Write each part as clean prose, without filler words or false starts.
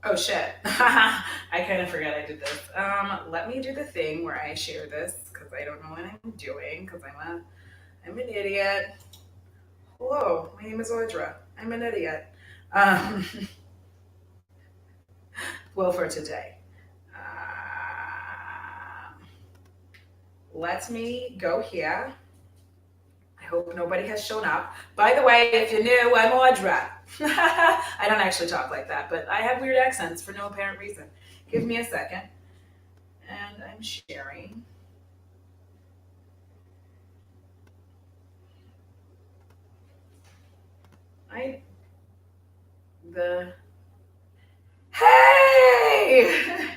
Oh shit. I kind of forgot I did this. Let me do the thing where I share this because I don't know what I'm doing because I'm an idiot. Hello, my name is Audra. I'm an idiot. Um, well, for today. Um Let me go here. I hope nobody has shown up. By the way, if you're new, I'm Audra. I don't actually talk like that, but I have weird accents for no apparent reason. Give me a second. And I'm sharing. I the Hey!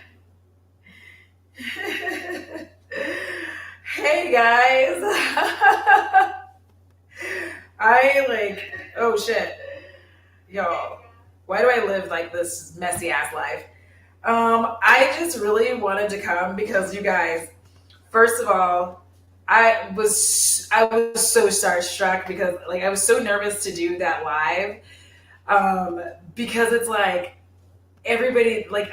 Hey guys. I like oh shit. Yo, why do I live like this messy ass life? I just really wanted to come because you guys, first of all, I was so starstruck because like I was so nervous to do that live. Because it's like everybody like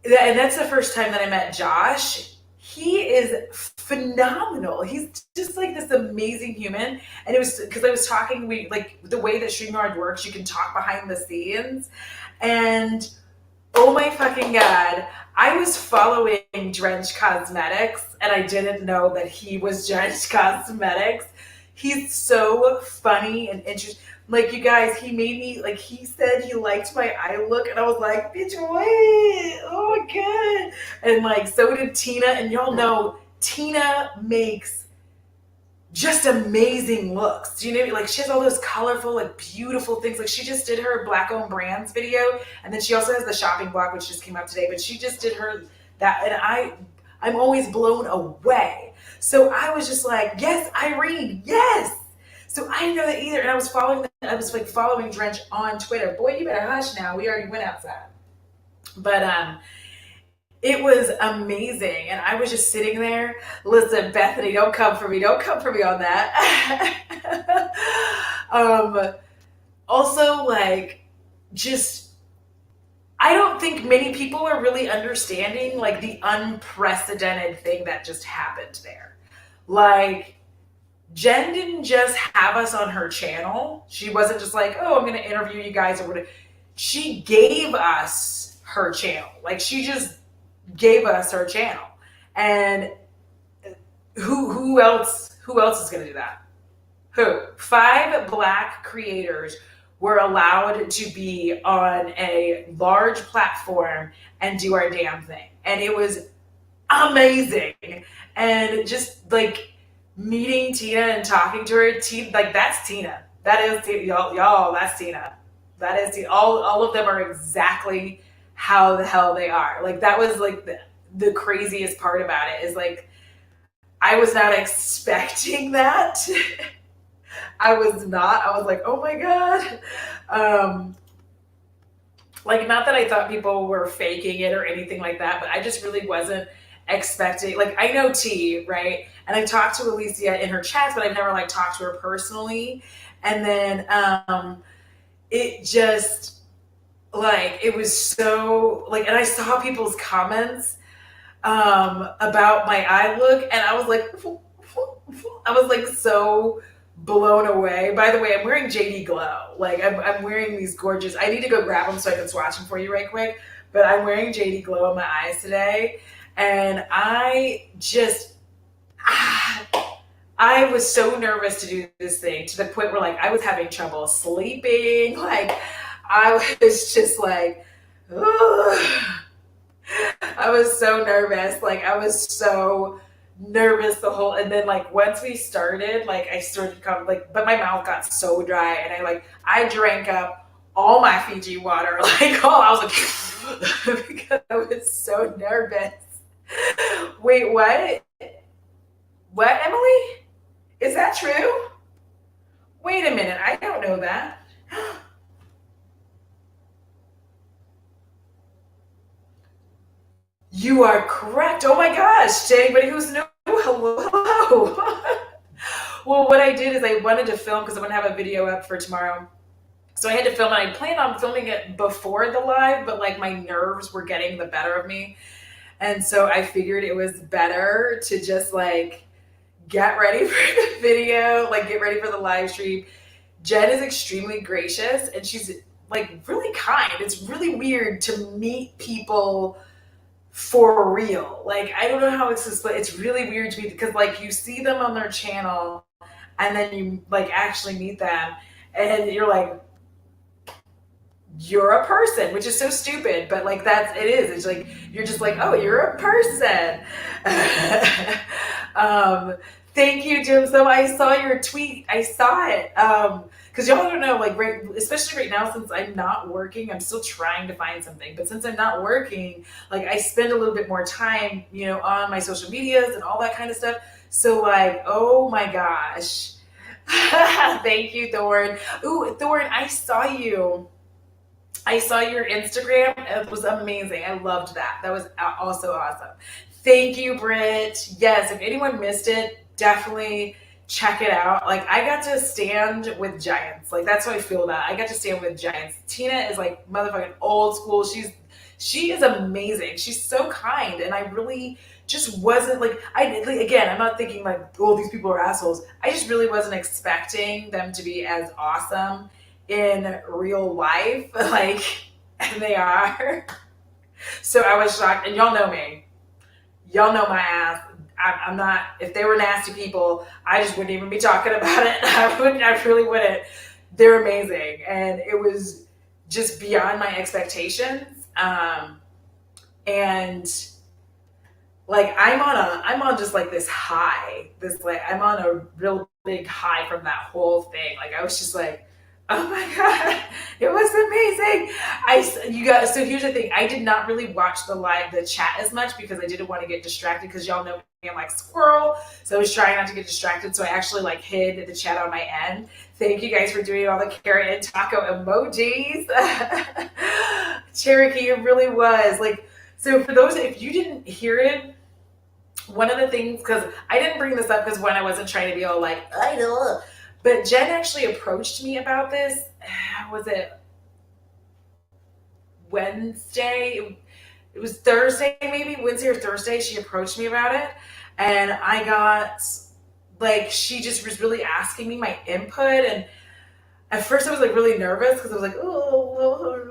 and that's the first time that I met Josh. He is phenomenal. He's just like this amazing human. And it was because I was talking, we like the way that StreamYard works, you can talk behind the scenes. And oh my fucking god, I was following Drench Cosmetics and I didn't know that he was Drench Cosmetics. He's so funny and interesting. Like you guys, he made me like he said he liked my eye look, and I was like, "Bitch, what? Oh my god!" And like so did Tina, and y'all know Tina makes just amazing looks. You know, like she has all those colorful, like beautiful things. Like she just did her Black owned brands video, and then she also has the shopping block, which just came out today. But she just did her that, and I'm always blown away. So I was just like, yes, Irene, yes. So I didn't know that either, and I was like following Drench on Twitter. Boy, you better hush now. We already went outside, but it was amazing. And I was just sitting there. Listen, Bethany, don't come for me. Don't come for me on that. Also, like, just, I don't think many people are really understanding, like, the unprecedented thing that just happened there. Like, Jen didn't just have us on her channel. She wasn't just like, oh, I'm going to interview you guys or whatever. She gave us her channel. Like, she just gave us her channel. And who else is going to do that? Who? Five black creators were allowed to be on a large platform and do our damn thing. And it was amazing. And just like meeting Tina and talking to her, like that's Tina. That is Tina. Y'all, that's Tina. That is Tina. All of them are exactly how the hell they are. Like that was like the craziest part about it is like I was not expecting that. I was not. I was like, oh my god. Um, like not that I thought people were faking it or anything like that, but I just really wasn't expecting. Like I know T, right? And I talked to Alicia in her chats, but I've never like talked to her personally. And then it just like it was so like, and I saw people's comments about my eye look, and I was like, I was like so blown away. By the way, I'm wearing JD Glow. Like I'm wearing these gorgeous. I need to go grab them so I can swatch them for you right quick. But I'm wearing JD Glow on my eyes today, and I just I was so nervous to do this thing to the point where like I was having trouble sleeping. Like I was just like, ugh. I was so nervous. Like I was so nervous the whole and then like once we started, like I started come like but my mouth got so dry and I drank up all my Fiji water. Like oh I was like because I was so nervous. Wait, what? What, Emily? Is that true? Wait a minute, I don't know that. You are correct. Oh my gosh, to anybody who's new, hello, hello. Well, what I did is I wanted to film because I'm gonna have a video up for tomorrow, So I had to film it. I planned on filming it before the live, but like my nerves were getting the better of me. And so I figured it was better to just like get ready for the video, like get ready for the live stream. Jen is extremely gracious and she's like really kind. It's really weird to meet people for real. Like I don't know how it's explained. It's really weird to me because like you see them on their channel and then you like actually meet them and you're like, you're a person, which is so stupid, but like that's it is. It's like you're just like, oh, you're a person. um, Thank you, Jim. So I saw your tweet. I saw it. Because y'all don't know, like right, especially right now, since I'm not working, I'm still trying to find something. But since I'm not working, like I spend a little bit more time, you know, on my social medias and all that kind of stuff. So like, oh my gosh. Thank you, Thorn. Ooh, Thorn, I saw your Instagram. It was amazing. I loved that. That was also awesome. Thank you, Britt. Yes, if anyone missed it, definitely check it out. Like I got to stand with giants. Like that's how I feel about it. I got to stand with giants. Tina is like motherfucking old school. She is amazing. She's so kind, and I really just wasn't like again. I'm not thinking like, oh, these people are assholes. I just really wasn't expecting them to be as awesome in real life, like, and they are. So I was shocked, and y'all know me. Y'all know my ass. I'm not. If they were nasty people, I just wouldn't even be talking about it. I wouldn't. I really wouldn't. They're amazing, and it was just beyond my expectations. And like I'm on just like this high. This like I'm on a real big high from that whole thing. Like I was just like, oh my god, it was amazing. You guys. So here's the thing: I did not really watch the chat as much because I didn't want to get distracted. Because y'all know me, I'm like squirrel, so I was trying not to get distracted. So I actually like hid the chat on my end. Thank you guys for doing all the carrot and taco emojis. Cherokee, it really was like. So for those, if you didn't hear it, one of the things, because I didn't bring this up because when I wasn't trying to be all like, I know. But Jen actually approached me about this. Was it Wednesday? It was Thursday, maybe Wednesday or Thursday. She approached me about it, and I got like she just was really asking me my input. And at first, I was like really nervous because I was like, oh.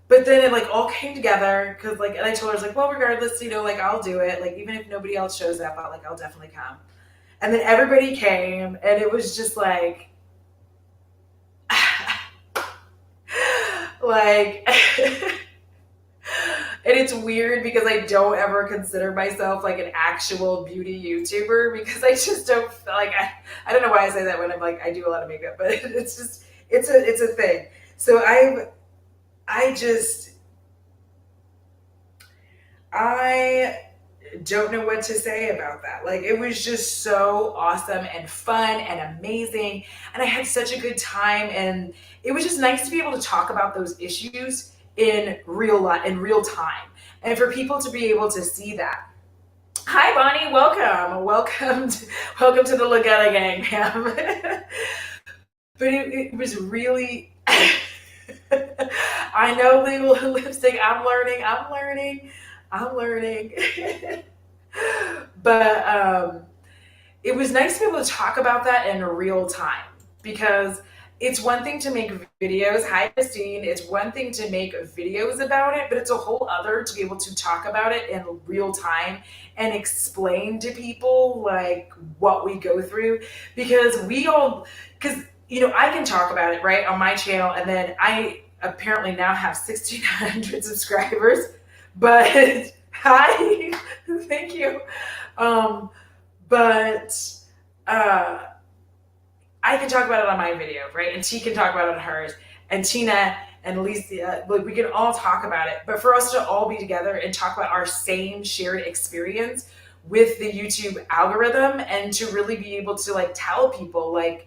But then it like all came together because like, and I told her I was like, well, regardless, you know, like I'll do it. Like even if nobody else shows up, I'll definitely come. And then everybody came, and it was just like, like, and it's weird because I don't ever consider myself like an actual beauty YouTuber because I just don't like, I don't know why I say that when I'm like, I do a lot of makeup, but it's just, it's a thing. So I don't know what to say about that. Like it was just so awesome and fun and amazing. And I had such a good time. And it was just nice to be able to talk about those issues in real life, in real time. And for people to be able to see that. Hi Bonnie, welcome. Welcome to the Lagetta gang, ma'am. But it was really I know lipstick. I'm learning. But it was nice to be able to talk about that in real time because it's one thing to make videos. Hi, Christine. It's one thing to make videos about it, but it's a whole other to be able to talk about it in real time and explain to people like what we go through because you know, I can talk about it right on my channel, and then I apparently now have 1,600 subscribers. But hi, thank you. But I can talk about it on my video, right? And T can talk about it on hers, and Tina and Alicia, like we can all talk about it. But for us to all be together and talk about our same shared experience with the YouTube algorithm, and to really be able to like tell people like,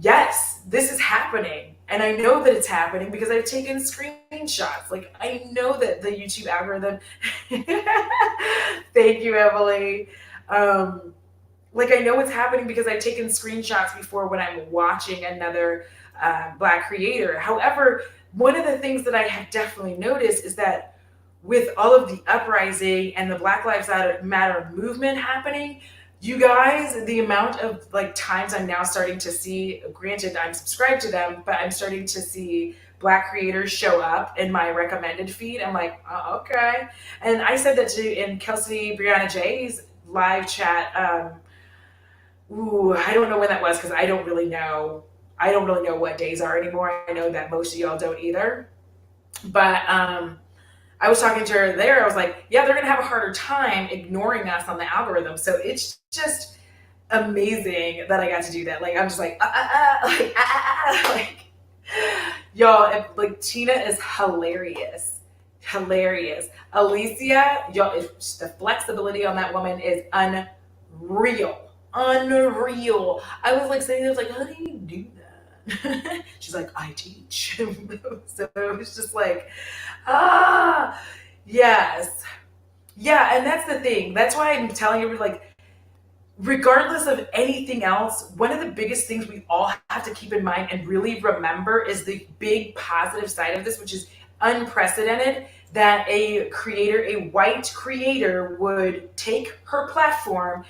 yes, this is happening. And I know that it's happening because I've taken screenshots. Like I know that the YouTube algorithm. Thank you, Emily. Like I know what's happening because I've taken screenshots before when I'm watching another Black creator. However, one of the things that I have definitely noticed is that with all of the uprising and the Black Lives Matter movement happening, you guys, the amount of like times I'm now starting to see, granted I'm subscribed to them, but I'm starting to see Black creators show up in my recommended feed. I'm like, oh, okay. And I said that to in Kelsey Brianna J's live chat. I don't know when that was because I don't really know. I don't really know what days are anymore. I know that most of y'all don't either. But I was talking to her there. I was like, yeah, they're going to have a harder time ignoring us on the algorithm. So it's just amazing that I got to do that. Like, I'm just like, like, y'all, like, Tina is hilarious. Hilarious. Alicia, y'all, the flexibility on that woman is unreal. Unreal. I was like saying, I was like, how do you do that? She's like, I teach. So it was just like, yes. Yeah, and that's the thing. That's why I'm telling you, like, regardless of anything else, one of the biggest things we all have to keep in mind and really remember is the big positive side of this, which is unprecedented, that a creator, a white creator, would take her platform,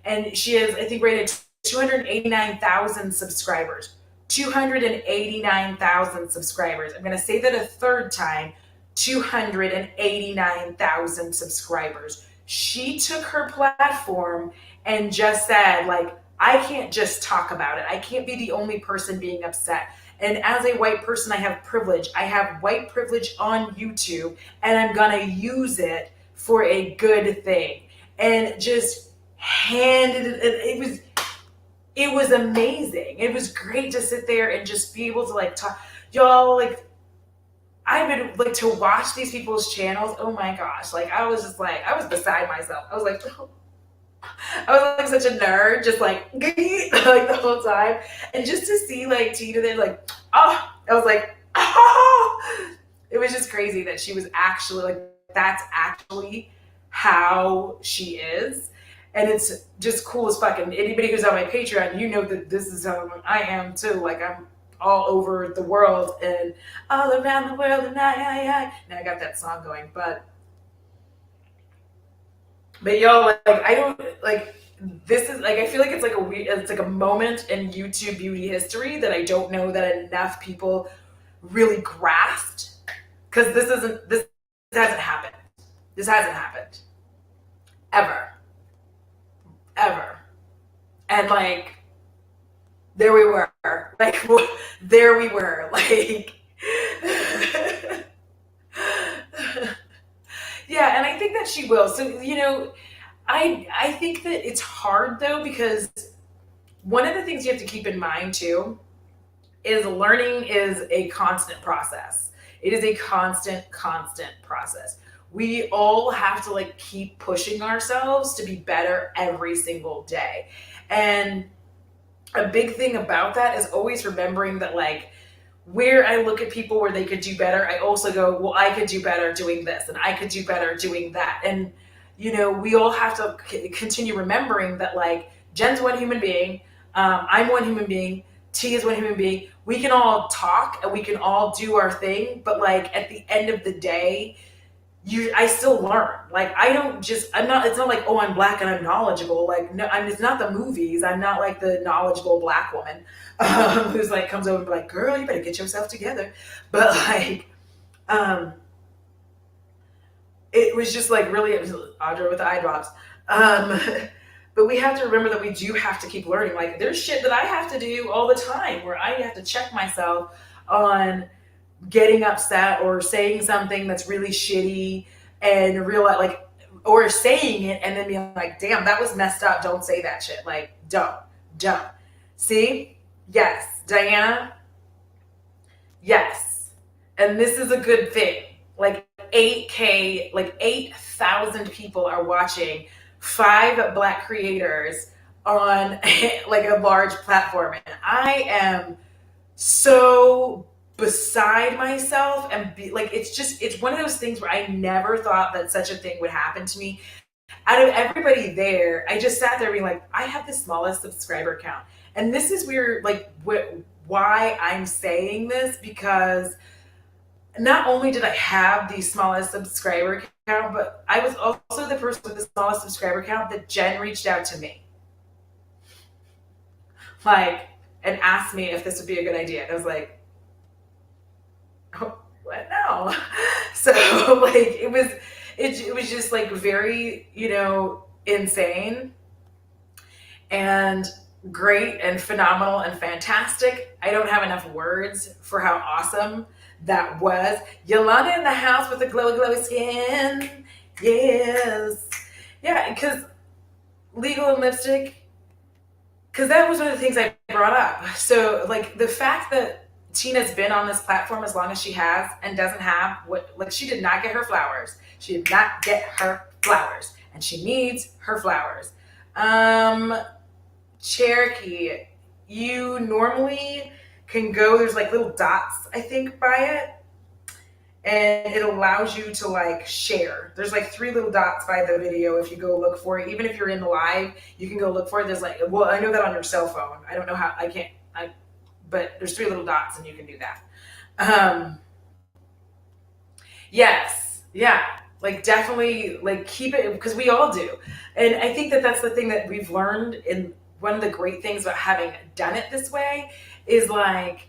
and she is, I think, rated 289,000 subscribers. 289,000 subscribers. I'm going to say that a third time. 289,000 subscribers. She took her platform and just said, like, I can't just talk about it. I can't be the only person being upset. And as a white person, I have privilege. I have white privilege on YouTube, and I'm going to use it for a good thing. And just handed it. It was amazing. It was great to sit there and just be able to like talk. Y'all, like, I've been like to watch these people's channels. Oh my gosh. Like, I was just like, I was beside myself. I was like, oh. I was like such a nerd, just like, like the whole time. And just to see like Tina there, like, oh, I was like, oh, it was just crazy that she was actually like, that's actually how she is. And it's just cool as fuck. And anybody who's on my Patreon, you know that this is how I am too. Like, I'm all over the world and all around the world. And I. Now I got that song going, but y'all, like, I don't like. This is like, I feel like it's like a weird, it's like a moment in YouTube beauty history that I don't know that enough people really grasped, because this hasn't happened. This hasn't happened ever. And like, there we were, like, there we were, like, yeah. And I think that she will. So, you know, I think that it's hard though, because one of the things you have to keep in mind too is learning is a constant process. It is a constant process. We all have to like keep pushing ourselves to be better every single day. And a big thing about that is always remembering that, like, where I look at people where they could do better, I also go, well, I could do better doing this, and I could do better doing that. And, you know, we all have to continue remembering that, like, Jen's one human being, I'm one human being, T is one human being. We can all talk and we can all do our thing, but like at the end of the day, I still learn. Like, I'm not, it's not like, oh, I'm Black and I'm knowledgeable. Like, no, it's not the movies. I'm not like the knowledgeable Black woman who's like, comes over and be like, girl, you better get yourself together. But like, it was just like really, it was Audra with the eye drops. But we have to remember that we do have to keep learning. Like, there's shit that I have to do all the time where I have to check myself on getting upset or saying something that's really shitty and realize, like, or saying it and then being like, damn, that was messed up. Don't say that shit. Like, don't. See? Yes. Diana? Yes. And this is a good thing. Like 8K, like 8,000 people are watching 5 Black creators on like a large platform. And I am so beside myself and like, it's one of those things where I never thought that such a thing would happen to me. Out of everybody there, I just sat there being like, I have the smallest subscriber count. And this is where, like, why I'm saying this, because not only did I have the smallest subscriber count, but I was also the person with the smallest subscriber count that Jen reached out to me, like, and asked me if this would be a good idea. And I was like, oh, what? No. So like it was just like very, insane and great and phenomenal and fantastic. I don't have enough words for how awesome that was. Yolanda in the house with the glowy skin. Yes. Yeah, because legal and lipstick, because that was one of the things I brought up. So, like, the fact that Tina's been on this platform as long as she has and doesn't have what, like, she did not get her flowers. She did not get her flowers, and she needs her flowers. Cherokee, you normally can go, there's like little dots, I think, by it, and it allows you to like share. There's like 3 little dots by the video if you go look for it. Even if you're in the live, you can go look for it. There's like, well, I know that on your cell phone. I don't know how, but there's 3 little dots and you can do that. Yes, yeah, like definitely like keep it, because we all do. And I think that that's the thing that we've learned, in one of the great things about having done it this way is like,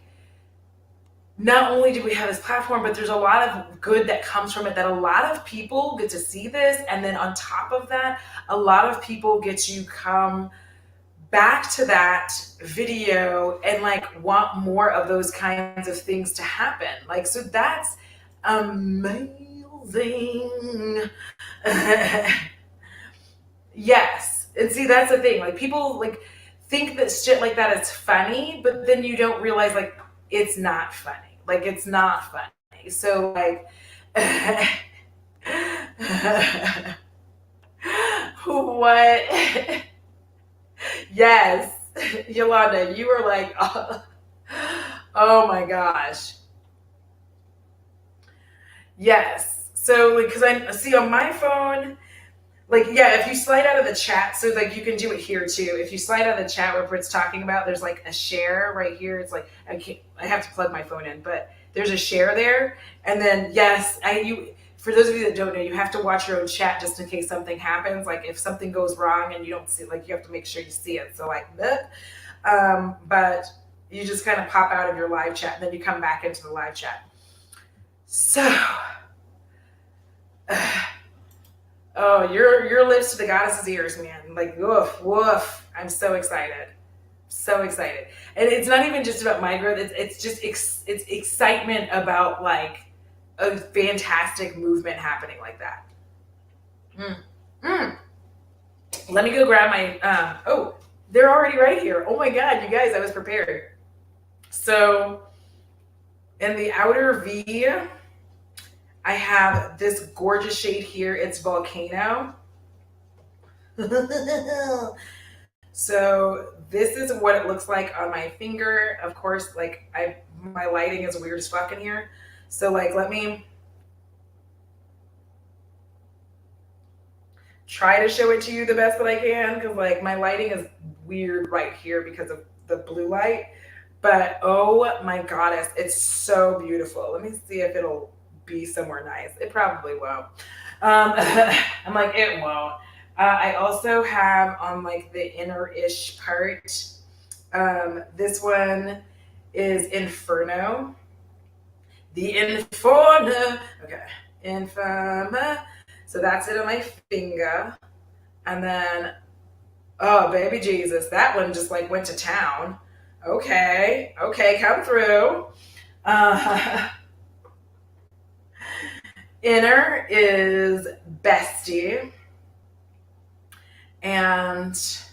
not only do we have this platform, but there's a lot of good that comes from it, that a lot of people get to see this. And then on top of that, a lot of people get to come back to that video and like want more of those kinds of things to happen. Like, so that's amazing. Yes. And see, that's the thing. Like, people like think that shit like that is funny, but then you don't realize like it's not funny. Like, it's not funny. So like what? Yes. Yolanda, you were like, oh my gosh. Yes. So because I see on my phone, like, yeah, if you slide out of the chat, so like you can do it here too. If you slide out of the chat where Britt's talking about, there's like a share right here. It's like, I have to plug my phone in, but there's a share there. And then yes, for those of you that don't know, you have to watch your own chat just in case something happens. Like if something goes wrong and you don't see, like you have to make sure you see it. So like that. But you just kind of pop out of your live chat and then you come back into the live chat. So, oh, your lips to the goddess's ears, man. Like, woof, woof. I'm so excited. So excited. And it's not even just about my growth. It's just it's excitement about like a fantastic movement happening like that. Let me go grab my, oh, they're already right here. Oh my God, you guys, I was prepared. So in the outer V, I have this gorgeous shade here. It's Volcano. So this is what it looks like on my finger. Of course, like my lighting is weird as fuck in here. So like, let me try to show it to you the best that I can, because like my lighting is weird right here because of the blue light. But oh my goddess, it's so beautiful. Let me see if it'll be somewhere nice. It probably won't. I'm like, it won't. I also have on like the inner-ish part, this one is Inferno. The Inferno. Okay. Inferno. So that's it on my finger. And then, oh, baby Jesus, that one just like went to town. Okay, come through. Inner is Bestie. And it's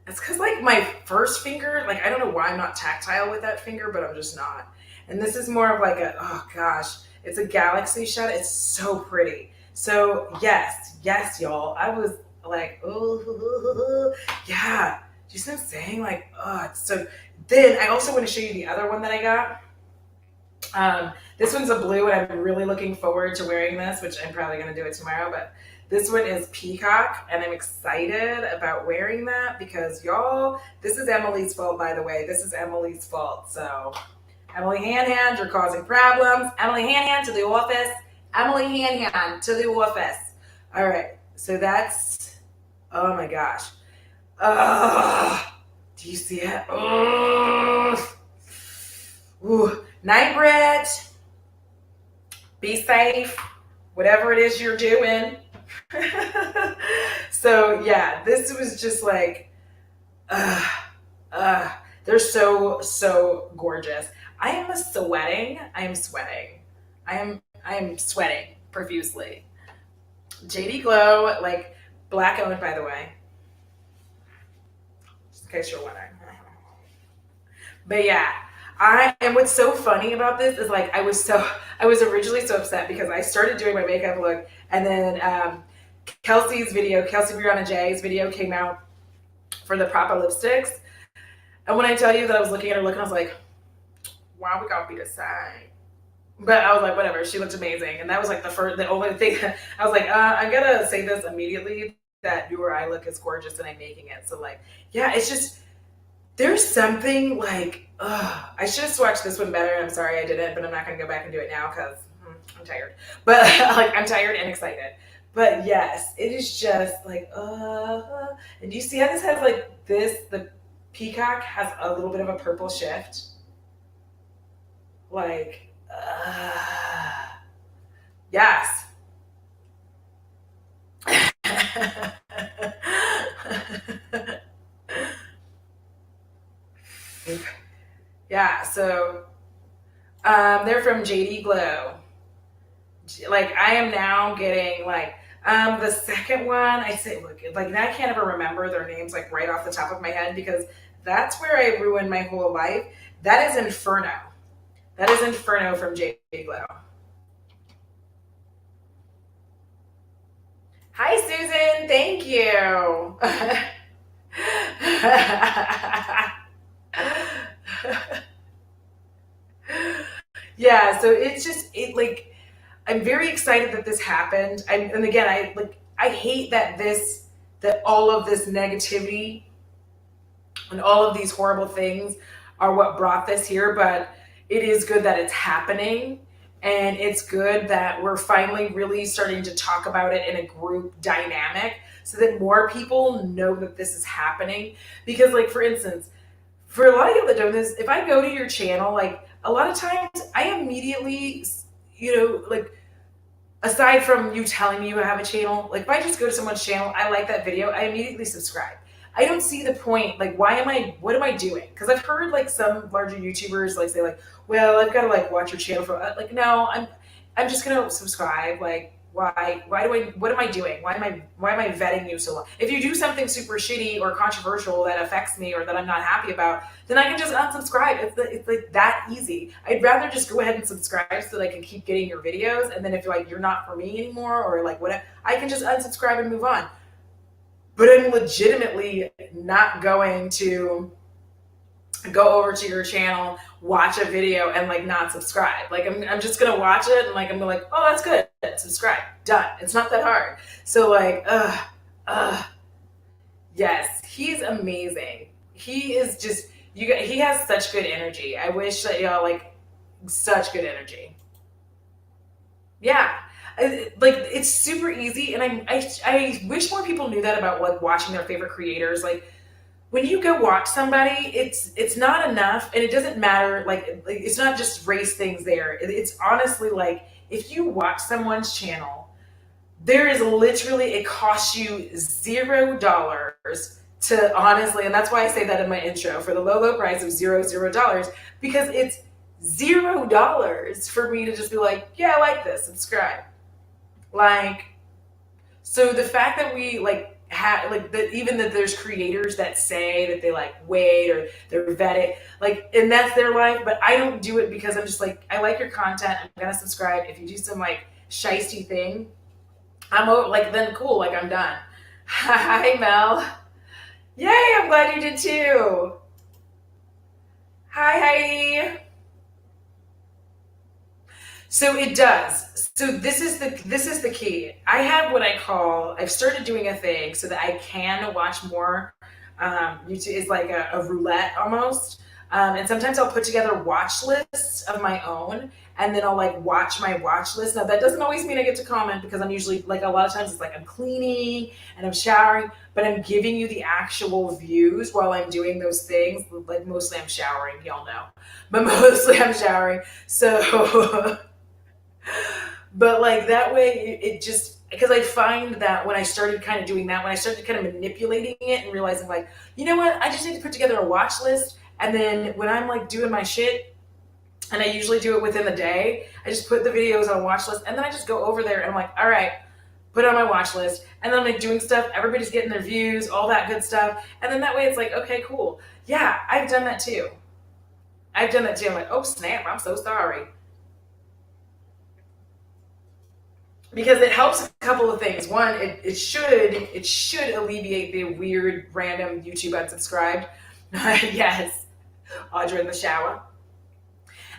because like my first finger, like I don't know why I'm not tactile with that finger, but I'm just not. And this is more of like a, oh gosh, it's a galaxy shot. It's so pretty. So yes, y'all. I was like, oh yeah. Do you see what I'm saying? Like, oh, so then I also want to show you the other one that I got. This one's a blue, and I'm really looking forward to wearing this, which I'm probably going to do it tomorrow, but This one is peacock, and I'm excited about wearing that because y'all, this is Emily's fault, by the way. This is Emily's fault. So, Emily Hanhan, you're causing problems. Emily Hanhan to the office. Emily Hanhan to the office. All right. So that's, oh my gosh. Do you see it? Ooh. Night, Brit. Be safe. Whatever it is you're doing. So yeah, this was just like, they're so gorgeous. I am sweating. I am sweating. I am sweating profusely. JD Glow, like black owned, by the way, just in case you're wondering. But yeah, and what's so funny about this is like I was originally so upset because I started doing my makeup look, and then Kelsey Brianna J's video came out for the proper lipsticks. And when I tell you that I was looking at her look, and I was like, wow, we gotta be the same. But I was like, whatever, she looked amazing. And that was like the only thing. I was like, I'm gonna say this immediately that your eye look is gorgeous and I'm making it. So like, yeah, it's just, there's something like, I should have swatched this one better. I'm sorry I didn't, but I'm not gonna go back and do it now because I'm tired. But like, I'm tired and excited. But yes, it is just like, and do you see how this has like the peacock has a little bit of a purple shift? Like, yes. Yeah, so they're from JD Glow. Like I am now getting like the second one. I say look like I can't ever remember their names like right off the top of my head because that's where I ruined my whole life. That is Inferno. That is Inferno from JD Glow. Hi Susan, thank you. Yeah, so it's just it like I'm very excited that this happened. And again, I hate that all of this negativity and all of these horrible things are what brought this here, but it is good that it's happening. And it's good that we're finally really starting to talk about it in a group dynamic so that more people know that this is happening. Because, like, for instance, for a lot of people that don't this, if I go to your channel, like, a lot of times I immediately, like, aside from you telling me you have a channel, like if I just go to someone's channel, I like that video, I immediately subscribe. I don't see the point. Like, what am I doing? Because I've heard like some larger YouTubers like say like, well, I've got to like watch your channel for like, no, I'm just gonna subscribe. Like, what am I doing? Why am I vetting you so long? If you do something super shitty or controversial that affects me or that I'm not happy about, then I can just unsubscribe. It's like that easy. I'd rather just go ahead and subscribe so that I can keep getting your videos. And then if like you're not for me anymore or like whatever, I can just unsubscribe and move on. But I'm legitimately not going to go over to your channel, watch a video, and like not subscribe. Like I'm just gonna watch it and like I'm like, oh, that's good. Subscribe. Done. It's not that hard. So like, yes, he's amazing. He is just he has such good energy. I wish that y'all like such good energy. Yeah. Like it's super easy, and I wish more people knew that about like watching their favorite creators. Like when you go watch somebody, it's not enough, and it doesn't matter. Like it's not just race things there. It's honestly like if you watch someone's channel, there is literally it costs you $0 to honestly, and that's why I say that in my intro for the low price of $0 because it's $0 for me to just be like, yeah, I like this, subscribe. Like, so the fact that we like have like that, even that there's creators that say that they like wait or they're vetted, like, and that's their life. But I don't do it because I'm just like, I like your content. I'm gonna subscribe. If you do some like shisty thing, like then cool. Like I'm done. Hi Mel. Yay! I'm glad you did too. Hi Heidi. So it does. So this is the key. I have what I call, I've started doing a thing so that I can watch more. YouTube is like a roulette almost. And sometimes I'll put together watch lists of my own, and then I'll like watch my watch list. Now that doesn't always mean I get to comment, because I'm usually like, a lot of times it's like I'm cleaning and I'm showering, but I'm giving you the actual views while I'm doing those things. Like mostly I'm showering, y'all know, but mostly I'm showering. So but like that way it just, because I find that when I started kind of doing that, when I started kind of manipulating it and realizing like, you know what, I just need to put together a watch list, and then when I'm like doing my shit, and I usually do it within the day, I just put the videos on a watch list, and then I just go over there and I'm like, all right, put it on my watch list, and then I'm like doing stuff, everybody's getting their views, all that good stuff, and then that way it's like, okay, cool, yeah, I've done that too. I've done that too. I'm like, oh snap, I'm so sorry. Because it helps a couple of things. One, it should alleviate the weird random YouTube unsubscribed. Yes, Audra in the shower.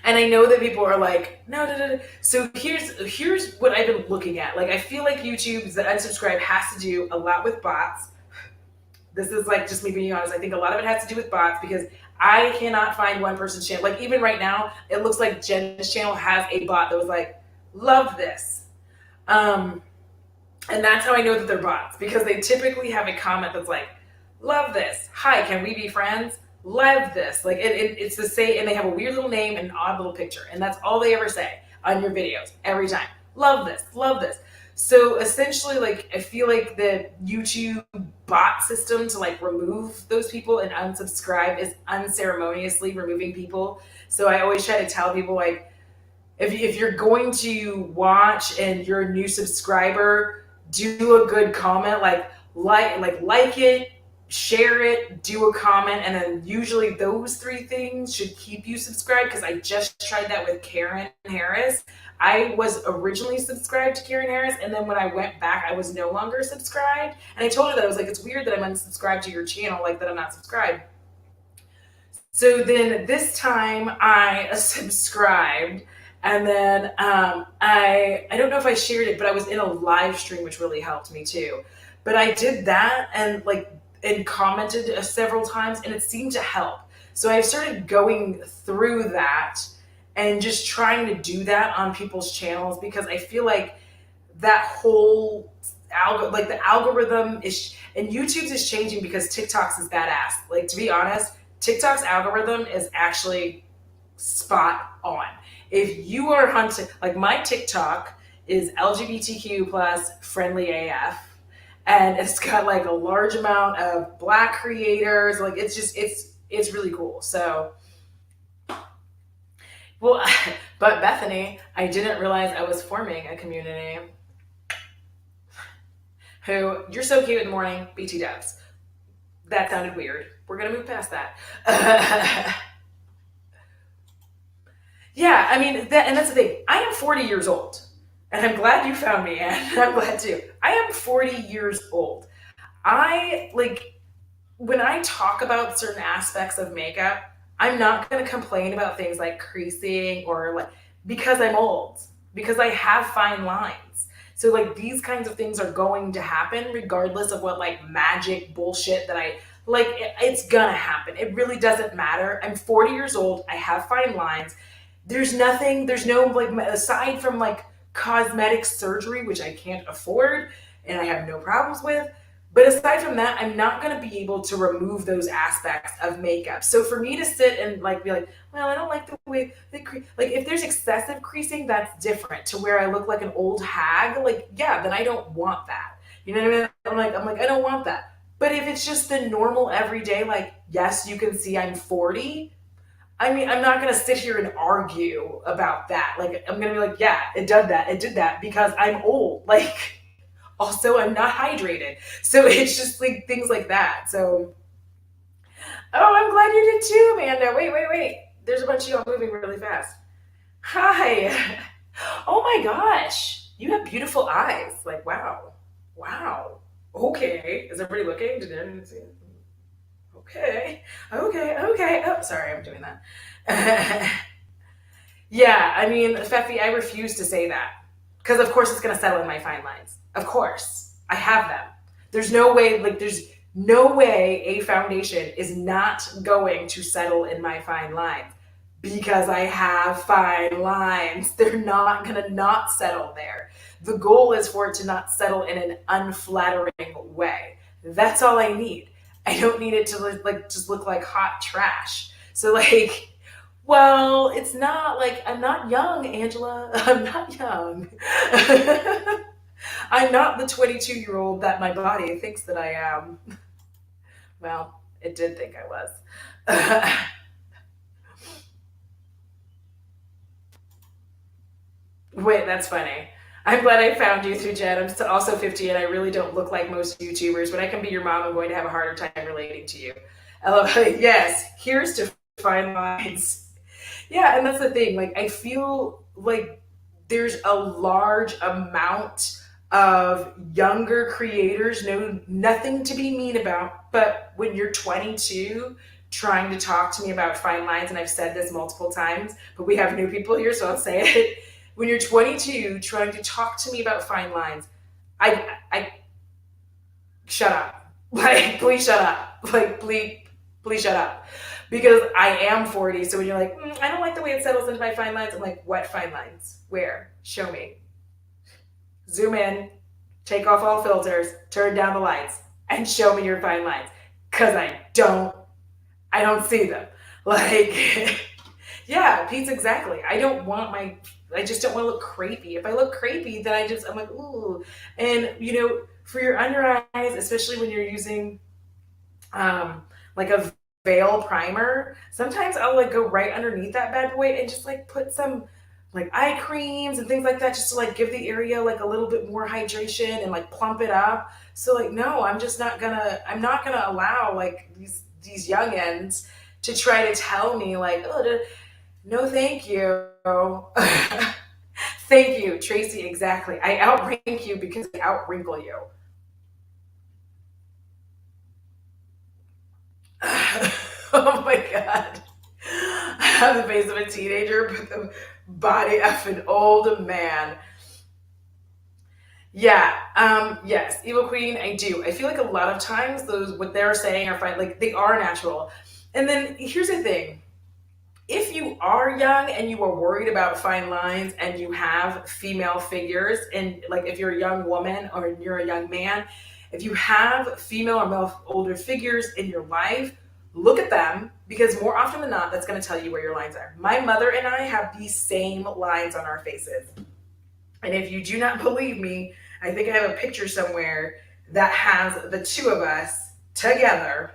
And I know that people are like, no, no, no, no. So here's what I've been looking at. Like I feel like YouTube's that unsubscribe has to do a lot with bots. This is like just me being honest. I think a lot of it has to do with bots, because I cannot find one person's channel. Like even right now, it looks like Jen's channel has a bot that was like, love this. Um, And that's how I know that they're bots, because they typically have a comment that's like, love this. Hi, can we be friends? Love this. Like it's the same, and they have a weird little name and an odd little picture. And that's all they ever say on your videos every time. Love this, love this. So essentially, like I feel like the YouTube bot system to like remove those people and unsubscribe is unceremoniously removing people. So I always try to tell people like, if you're going to watch and you're a new subscriber, do a good comment, like it, share it, do a comment, and then usually those three things should keep you subscribed, because I just tried that with Karen Harris. I was originally subscribed to Karen Harris, and then when I went back I was no longer subscribed, and I told her that. I was like, it's weird that I'm unsubscribed to your channel, like that I'm not subscribed. So then this time I subscribed, and then I don't know if I shared it, but I was in a live stream, which really helped me too. But I did that and like and commented several times, and it seemed to help. So I started going through that and just trying to do that on people's channels, because I feel like that whole like the algorithm is, and YouTube's is changing because TikTok's is badass. Like to be honest, TikTok's algorithm is actually spot on. If you are hunting, like my TikTok is LGBTQ plus friendly AF, and it's got like a large amount of black creators. Like it's really cool. So well, but Bethany, I didn't realize I was forming a community. Who, you're so cute in the morning, BT dubs. That sounded weird. We're gonna move past that. Yeah, I mean that, and that's the thing. I am 40 years old, and I'm glad you found me, and I'm glad too. I am 40 years old. I like when I talk about certain aspects of makeup, I'm not going to complain about things like creasing or like, because I'm old, because I have fine lines. So like these kinds of things are going to happen regardless of what like magic bullshit that I like, it's gonna happen. It really doesn't matter. I'm 40 years old. I have fine lines. There's no like, aside from like cosmetic surgery, which I can't afford and I have no problems with. But aside from that, I'm not going to be able to remove those aspects of makeup. So for me to sit and like be like, well, I don't like the way they like if there's excessive creasing, that's different to where I look like an old hag. Like, yeah, then I don't want that. You know what I mean? I'm like, I don't want that. But if it's just the normal everyday, like, yes, you can see I'm 40. I mean, I'm not gonna sit here and argue about that. Like, I'm gonna be like, yeah, it did that because I'm old. Like, also, I'm not hydrated. So it's just like things like that. So, oh, I'm glad you did too, Amanda. Wait, wait, wait. There's a bunch of y'all moving really fast. Hi. Oh my gosh. You have beautiful eyes. Like, wow. Wow. Okay. Is everybody looking? Did anyone see it? Okay. Okay. Okay. Oh, sorry, I'm doing that. Yeah, I mean, Feffy, I refuse to say that because, of course, it's going to settle in my fine lines. Of course, I have them. There's no way, like, there's no way a foundation is not going to settle in my fine lines because I have fine lines. They're not going to not settle there. The goal is for it to not settle in an unflattering way. That's all I need. I don't need it to like just look like hot trash. So like, well, it's not like I'm not young, Angela. I'm not young. I'm not the 22-year-old that my body thinks that I am. Well, it did think I was. Wait, that's funny. I'm glad I found you through Jen. I'm also 50 and I really don't look like most YouTubers. When I can be your mom, I'm going to have a harder time relating to you. I love, yes, here's to fine lines. Yeah, and that's the thing. Like, I feel like there's a large amount of younger creators, no, nothing to be mean about. But when you're 22, trying to talk to me about fine lines, and I've said this multiple times, but we have new people here, so I'll say it. When you're 22, trying to talk to me about fine lines, I shut up. Like, please shut up. Like, please shut up. Because I am 40. So when you're like, I don't like the way it settles into my fine lines, I'm like, what fine lines? Where? Show me. Zoom in, take off all filters, turn down the lights, and show me your fine lines. Cause I don't see them. Like, yeah, Pete's exactly. I just don't want to look creepy. If I look creepy, then I'm like, ooh. And, for your under eyes, especially when you're using like a veil primer, sometimes I'll like go right underneath that bad boy and just like put some like eye creams and things like that just to like give the area like a little bit more hydration and like plump it up. So like no, I'm not gonna allow like these youngins to try to tell me like, oh no thank you. Thank you, Tracy, exactly. I outrank you because I outwrinkle you. Oh my god. I have the face of a teenager, but the body of an old man. Yeah, yes, Evil Queen, I do. I feel like a lot of times those what they're saying are fine, like they are natural. And then here's the thing. If you are young and you are worried about fine lines and you have female figures, and like if you're a young woman or you're a young man, if you have female or male older figures in your life, look at them because more often than not, that's going to tell you where your lines are. My mother and I have these same lines on our faces. And if you do not believe me, I think I have a picture somewhere that has the two of us together,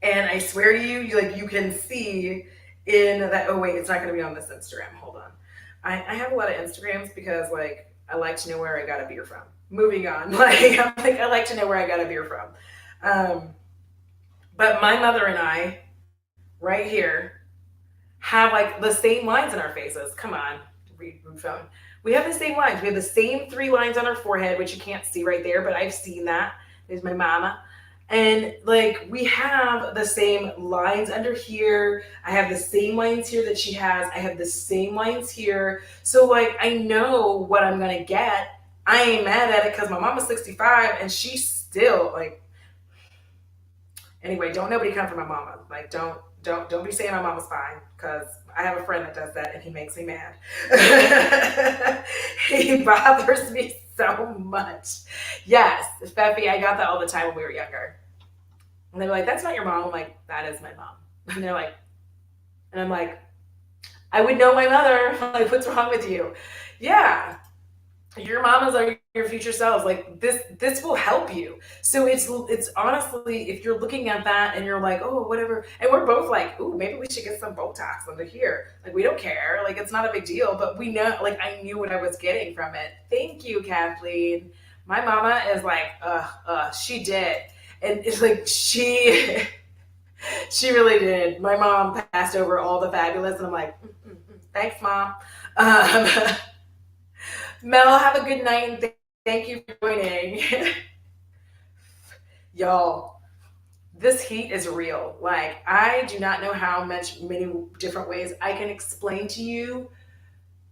and I swear to you, you can see in that. Oh wait, it's not going to be on this Instagram. Hold on. I have a lot of Instagrams because like I like to know where I got a beer from. Moving on. I like to know where I got a beer from. Um, but my mother and I, right here, have like the same lines in our faces. Come on, read phone. We have the same lines. We have the same three lines on our forehead, which you can't see right there, but I've seen that. There's my mama. And like we have the same lines under here. I have the same lines here that she has. I have the same lines here. So like I know what I'm gonna get. I ain't mad at it because my mama's 65 and she's still like anyway, don't nobody come for my mama. Like don't be saying my mama's fine because I have a friend that does that and he makes me mad. He bothers me so much. Yes, Feffy, I got that all the time when we were younger. And they're like, that's not your mom. I'm like, that is my mom. And they're like, and I'm like, I would know my mother. Like, what's wrong with you? Yeah, your mamas are your future selves. Like this will help you. So it's honestly, if you're looking at that and you're like, oh, whatever, and we're both like, ooh, maybe we should get some Botox under here. Like we don't care. Like it's not a big deal, but we know. Like I knew what I was getting from it. Thank you, Kathleen. My mama is like, she did, and it's like she. She really did. My mom passed over all the fabulous, and I'm like, thanks, mom. Um, Mel, have a good night and thank you for joining. Y'all, this heat is real. Like, I do not know how many different ways I can explain to you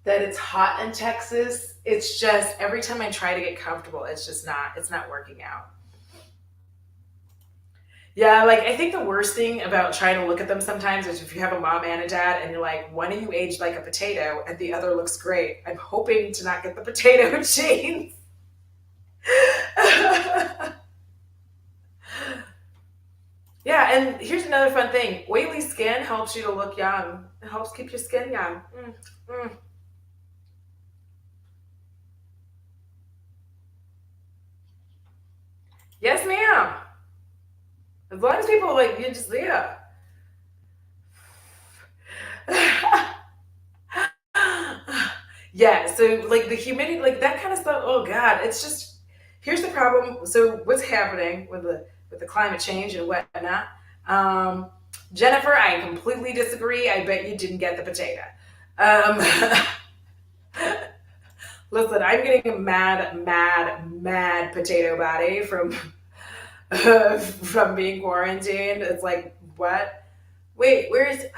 that it's hot in Texas. It's just every time I try to get comfortable, it's not working out. Yeah, like I think the worst thing about trying to look at them sometimes is if you have a mom and a dad and you're like, one of you aged like a potato and the other looks great. I'm hoping to not get the potato genes. Yeah, and here's another fun thing. Oily skin helps you to look young. It helps keep your skin young. Mm. Yes, ma'am. As long as people like you just yeah. Yeah, so like the humidity, like that kind of stuff. Oh God, it's just here's the problem. So what's happening with the climate change and whatnot? Um, Jennifer, I completely disagree. I bet you didn't get the potato. Um, listen, I'm getting a mad potato body from from being quarantined. It's like what? Wait, where's Teresa?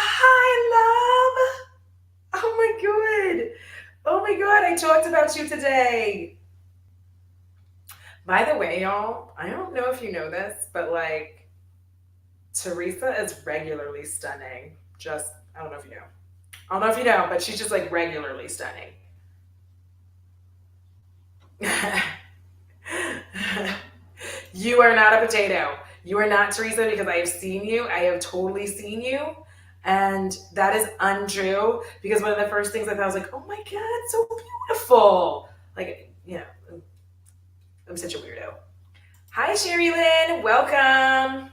Hi, love. Oh my god. Oh my god, I talked about you today. By the way, y'all, I don't know if you know this, but like Teresa is regularly stunning. Just I don't know if you know. I don't know if you know, but she's just like regularly stunning. You are not a potato. You are not Teresa because I have seen you. I have totally seen you. And that is untrue because one of the first things I thought was like, oh my God, so beautiful. Like, you know, I'm such a weirdo. Hi, Sherry Lynn. Welcome.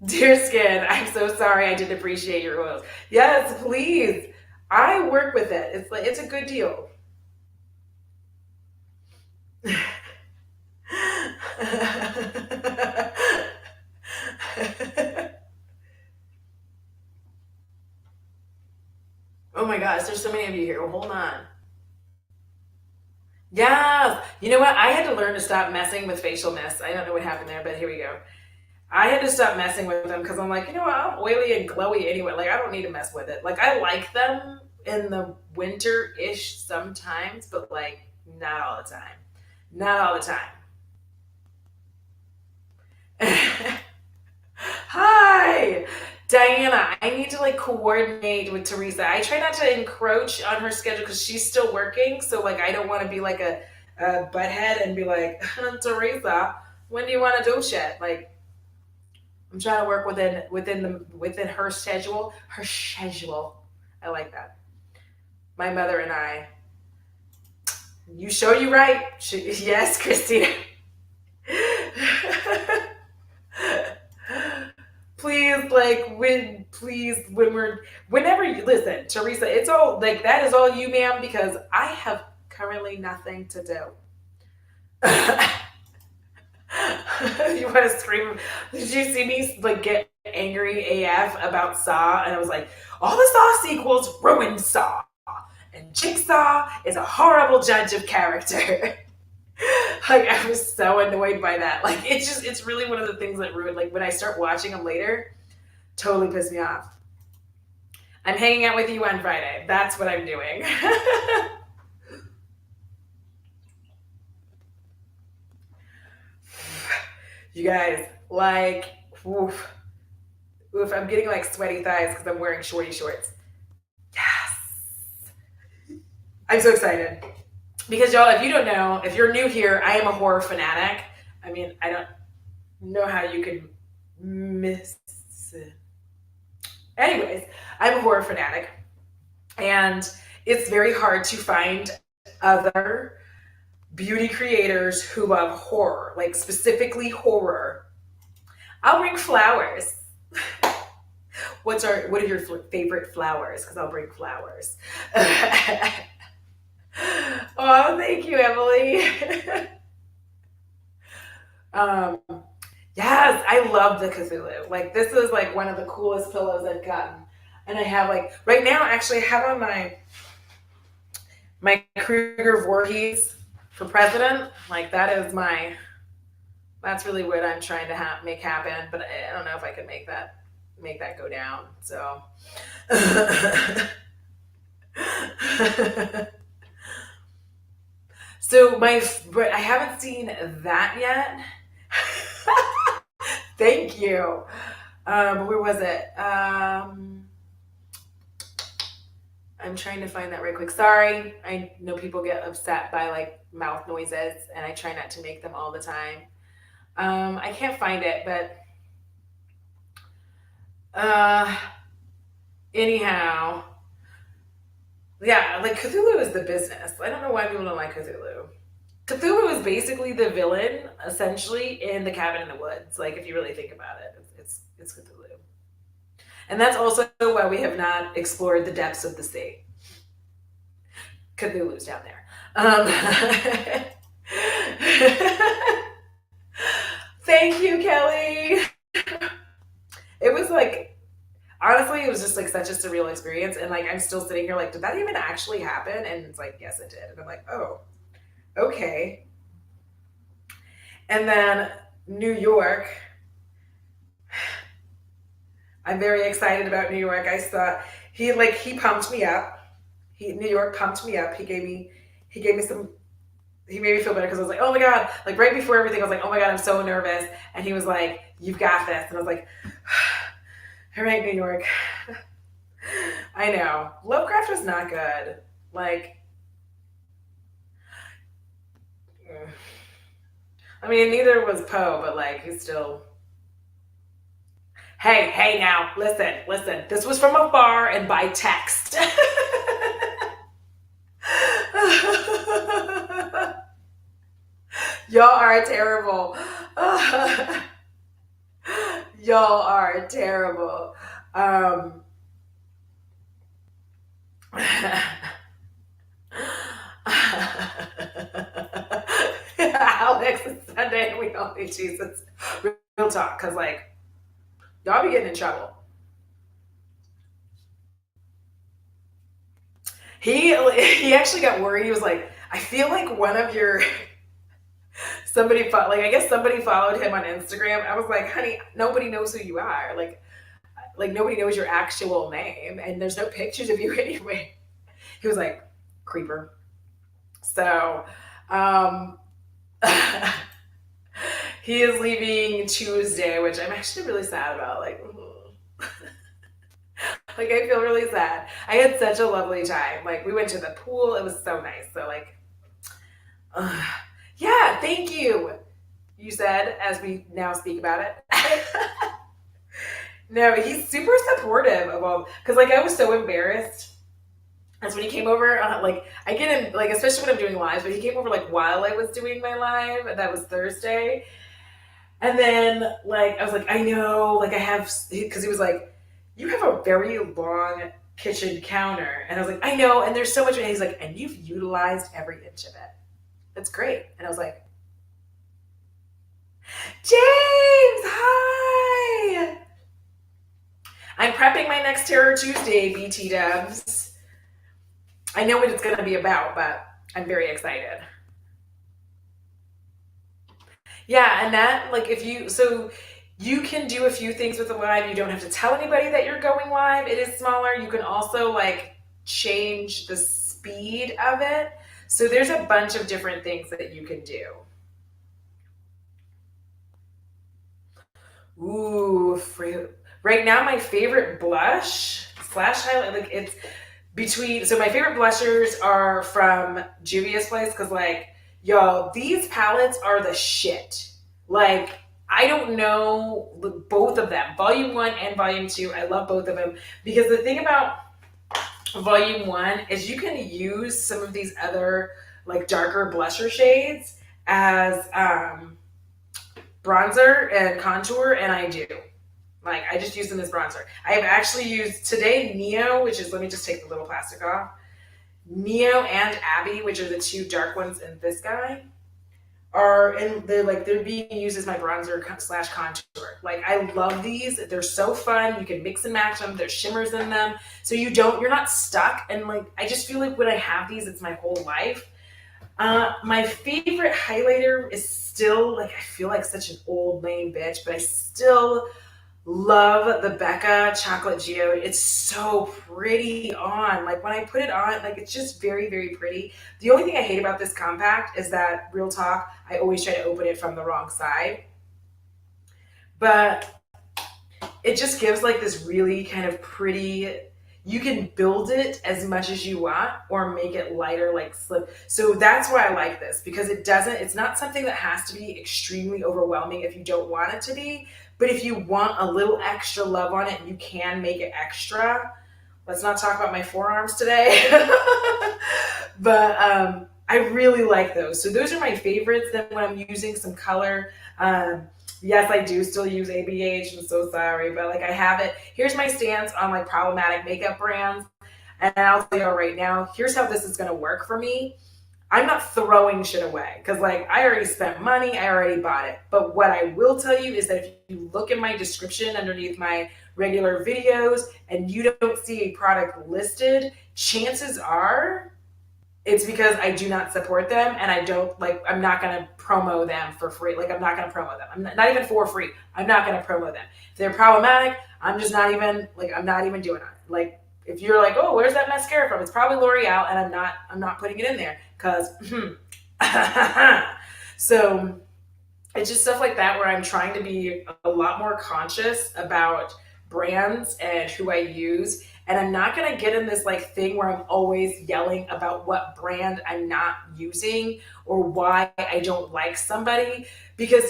Dear Skin, I'm so sorry I didn't appreciate your oils. Yes, please. I work with it. It's like it's a good deal. Oh my gosh, there's so many of you here. Hold on. Yes. You know what? I had to learn to stop messing with facial mist. I don't know what happened there, but here we go. I had to stop messing with them because I'm like, you know what? I'm oily and glowy anyway. Like, I don't need to mess with it. Like, I like them in the winter ish sometimes, but like, not all the time. Not all the time. Hi, Diana. I need to like coordinate with Teresa. I try not to encroach on her schedule because she's still working. So like, I don't want to be like a butthead and be like, Teresa, when do you want to do shit? Like, I'm trying to work within her schedule. Her schedule. I like that. My mother and I. You show you right. Yes, Christina. Please, like when we're whenever you listen, Teresa, it's all like that is all you, ma'am, because I have currently nothing to do. You want to scream? Did you see me like get angry AF about Saw? And I was like, all the Saw sequels ruined Saw, and Jigsaw is a horrible judge of character. Like I was so annoyed by that. Like it's really one of the things that ruined. Like when I start watching them later, totally pissed me off. I'm hanging out with you on Friday. That's what I'm doing. You guys, like, oof, oof, I'm getting like sweaty thighs because I'm wearing shorty shorts. Yes. I'm so excited. Because y'all, if you don't know, if you're new here, I am a horror fanatic. I mean, I don't know how you could miss it. Anyways, I'm a horror fanatic. And it's very hard to find other beauty creators who love horror, like specifically horror. I'll bring flowers. What are your favorite flowers? Because I'll bring flowers. Oh, thank you, Emily. um, yes, I love the Cthulhu. Like this is like one of the coolest pillows I've gotten. And I have like right now actually I have on my Kruger Voorhees for president. Like that is my That's really what I'm trying to make happen, but I don't know if I can make that go down. So so but I haven't seen that yet. Thank you. Where was it? I'm trying to find that right quick. Sorry, I know people get upset by like mouth noises, and I try not to make them all the time. I can't find it, but uh, anyhow, yeah, like Cthulhu is the business. I don't know why people don't like Cthulhu. Cthulhu is basically the villain, essentially, in the Cabin in the Woods. Like, if you really think about it, it's Cthulhu, and that's also why we have not explored the depths of the sea. Cthulhu's down there. Thank you, Kelly. It was like, honestly, it was just like such a surreal experience, and like I'm still sitting here like, did that even actually happen? And it's like, yes, it did. And I'm like, oh, okay. And then New York. I'm very excited about New York. I saw he pumped me up. New York pumped me up. He gave me some he made me feel better because I was like, oh my God, like right before everything, I was like, oh my God, I'm so nervous. And he was like, you've got this. And I was like, all right, New York. I know. Lovecraft was not good. Like, I mean, neither was Poe, but like, he's still. Hey, now, listen. This was from afar and by text. Y'all are terrible. Y'all are terrible. Alex, it's Sunday and we all need Jesus. Real talk, because like y'all be getting in trouble. He actually got worried. He was like, I feel like one of your I guess somebody followed him on Instagram. I was like, honey, nobody knows who you are. Like nobody knows your actual name, and there's no pictures of you anyway. He was like, creeper. So, um, he is leaving Tuesday, which I'm actually really sad about. Like, like I feel really sad. I had such a lovely time. Like we went to the pool. It was so nice. So like, uh, yeah, thank you. You said as we now speak about it. No, he's super supportive of all because like I was so embarrassed. That's when he came over. Like I get him like especially when I'm doing lives, but he came over like while I was doing my live. That was Thursday, and then like I was like I know like I have because he was like you have a very long kitchen counter, and I was like I know, and there's so much. And he's like and you've utilized every inch of it. That's great. And I was like James, hi. I'm prepping my next Terror Tuesday, BT Dubs. I know what it's going to be about, but I'm very excited. Yeah, and that, like, you can do a few things with the live. You don't have to tell anybody that you're going live. It is smaller. You can also, like, change the speed of it. So there's a bunch of different things that you can do. Ooh, right now my favorite blush slash highlight, like it's between. So my favorite blushers are from Juvia's Place because, like, y'all, these palettes are the shit. Like, I don't know both of them, Volume One and Volume Two. I love both of them because the thing about Volume One is you can use some of these other like darker blusher shades as bronzer and contour, and I do. Like, I just use them as bronzer. I have actually used today Neo, which is, let me just take the little plastic off. Neo and Abby, which are the two dark ones in this guy, they're being used as my bronzer slash contour. Like, I love these. They're so fun. You can mix and match them. There's shimmers in them. So you're not stuck. And like, I just feel like when I have these, it's my whole life. My favorite highlighter is still like, I feel like such an old lame bitch, but I still love the Becca Chocolate Geode. It's so pretty on. Like when I put it on, like it's just very, very pretty. The only thing I hate about this compact is that, real talk, I always try to open it from the wrong side. But it just gives like this really kind of pretty, you can build it as much as you want or make it lighter, like slip. So that's why I like this, because it's not something that has to be extremely overwhelming if you don't want it to be. But if you want a little extra love on it, you can make it extra. Let's not talk about my forearms today. But I really like those. So those are my favorites. Then when I'm using some color, yes, I do still use ABH. I'm so sorry, but like I have it. Here's my stance on like problematic makeup brands. And I'll tell you right now, here's how this is going to work for me. I'm not throwing shit away because, like, I already spent money, I already bought it. But what I will tell you is that if you look in my description underneath my regular videos and you don't see a product listed, chances are it's because I do not support them and I don't like, I'm not going to promo them for free. Like, I'm not going to promo them. I'm not even for free. I'm not going to promo them. If they're problematic, I'm just not even, like, I'm not even doing it. Like, if you're like, oh, where's that mascara from? It's probably L'Oreal, and I'm not putting it in there because, so it's just stuff like that where I'm trying to be a lot more conscious about brands and who I use. And I'm not going to get in this like thing where I'm always yelling about what brand I'm not using or why I don't like somebody. Because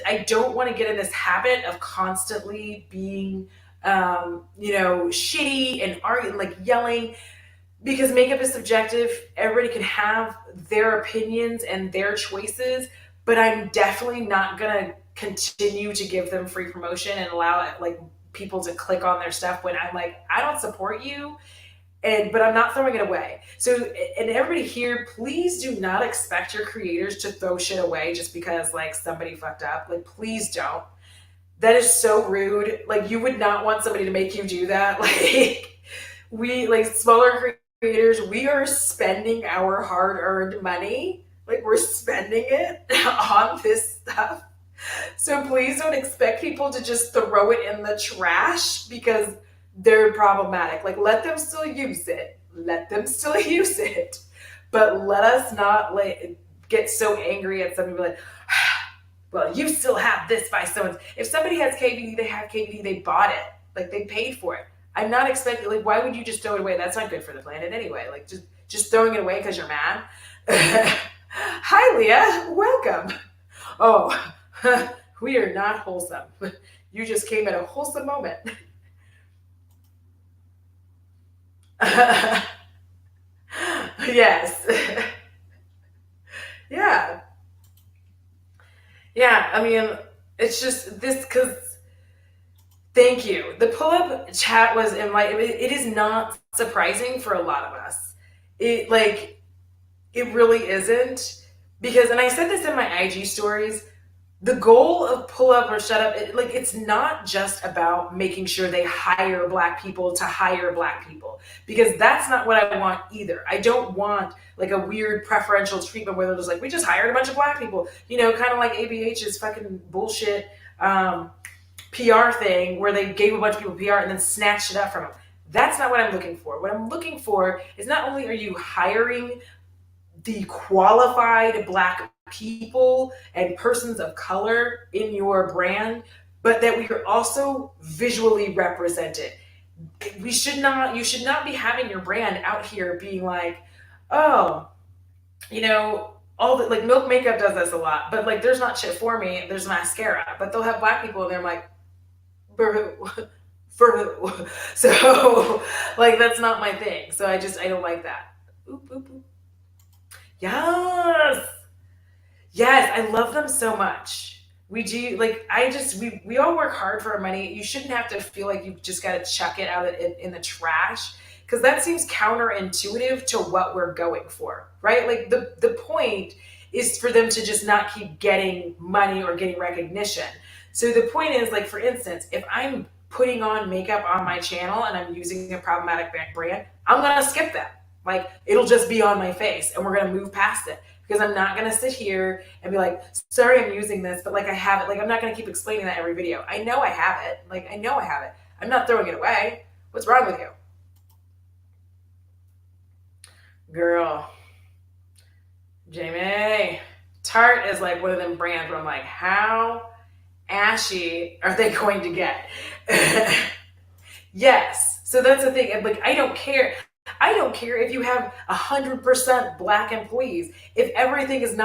I don't want to get in this habit of constantly being, shitty and arguing, like yelling, because makeup is subjective. Everybody can have their opinions and their choices, but I'm definitely not gonna continue to give them free promotion and allow like people to click on their stuff when I'm like, I don't support you, and but I'm not throwing it away. So, and everybody here, please do not expect your creators to throw shit away just because like somebody fucked up. Like, please don't. That is so rude. Like, you would not want somebody to make you do that. Like, we, like smaller creators, we are spending our hard-earned money. Like, we're spending it on this stuff. So please don't expect people to just throw it in the trash because they're problematic. Like, let them still use it. Let them still use it. But let us not like get so angry at somebody like, well, you still have this by someone. If somebody has KVD, they have KVD, they bought it. Like, they paid for it. I'm not expecting, like, why would you just throw it away? That's not good for the planet anyway. Like, just throwing it away because you're mad. Hi, Leah. Welcome. Oh, we are not wholesome. You just came at a wholesome moment. Yes. Yeah. Yeah. I mean, it's just this because thank you. The pull up chat was enlightening. It is not surprising for a lot of us. It like it really isn't because, and I said this in my IG stories. The goal of pull up or shut up, like it's not just about making sure they hire black people to hire black people because that's not what I want either. I don't want like a weird preferential treatment where they're just like, we just hired a bunch of black people, kind of like ABH's fucking bullshit. PR thing where they gave a bunch of people PR and then snatched it up from them. That's not what I'm looking for. What I'm looking for is not only are you hiring the qualified black people and persons of color in your brand, but that we are also visually represented. You should not be having your brand out here being like, oh, all the like Milk Makeup does this a lot, but like there's not shit for me. There's mascara, but they'll have black people and they're like, for who? For who? So, like, that's not my thing. So I don't like that. Oop, oop, oop. Yes. Yes, I love them so much. We do like we all work hard for our money. You shouldn't have to feel like you just got to chuck it out in the trash because that seems counterintuitive to what we're going for, right? Like the point is for them to just not keep getting money or getting recognition. So the point is, like, for instance, if I'm putting on makeup on my channel and I'm using a problematic brand, I'm gonna skip that. Like, it'll just be on my face and we're gonna move past it because I'm not going to sit here and be like, sorry, I'm using this, but like I have it. Like, I'm not going to keep explaining that every video. I know I have it. Like, I know I have it. I'm not throwing it away. What's wrong with you? Girl, Jamie, Tarte is like one of them brands where I'm like, how ashy are they going to get? Yes. So that's the thing. Like, I don't care. I don't care if you have 100% black employees. If everything is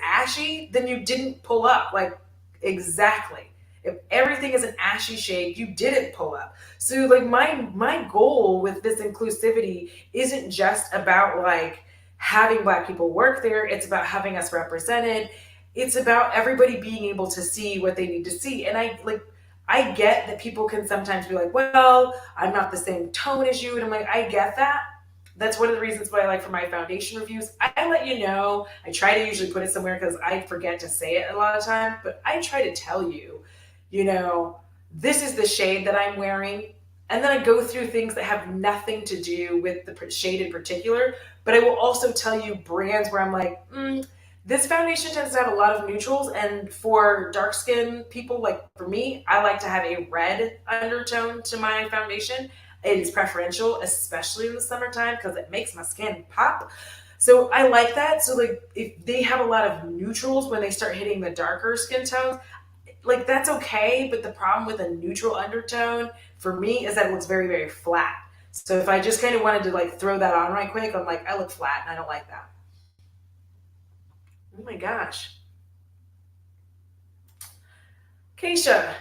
ashy, then you didn't pull up. Like, exactly. If everything is an ashy shade, you didn't pull up. So like my goal with this inclusivity isn't just about like having black people work there. It's about having us represented. It's about everybody being able to see what they need to see. And I get that people can sometimes be like, well, I'm not the same tone as you. And I'm like, I get that. That's one of the reasons why I like for my foundation reviews. I let you know. I try to usually put it somewhere because I forget to say it a lot of times, but I try to tell you, you know, this is the shade that I'm wearing. And then I go through things that have nothing to do with the shade in particular. But I will also tell you brands where I'm like, this foundation tends to have a lot of neutrals, and for dark skin people like for me, I like to have a red undertone to my foundation. It is preferential, especially in the summertime, because it makes my skin pop. So I like that. So like if they have a lot of neutrals when they start hitting the darker skin tones, like that's okay. But the problem with a neutral undertone for me is that it looks very, very flat. So if I just kind of wanted to like throw that on right quick, I'm like, I look flat and I don't like that. Oh my gosh. Keisha,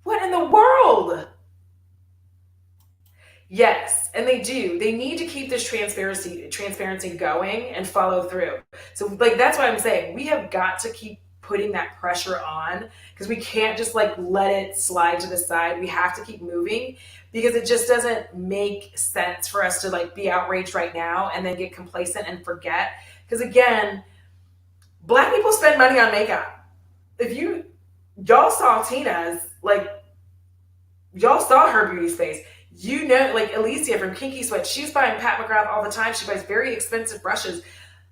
what in the world? Yes, and they do. They need to keep this transparency going and follow through. So like that's what I'm saying. We have got to keep putting that pressure on because we can't just like let it slide to the side. We have to keep moving because it just doesn't make sense for us to like be outraged right now and then get complacent and forget. Because again, black people spend money on makeup. If y'all saw Tina's, like y'all saw her beauty space. You know, like Alicia from Kinky Sweat, she's buying Pat McGrath all the time. She buys very expensive brushes.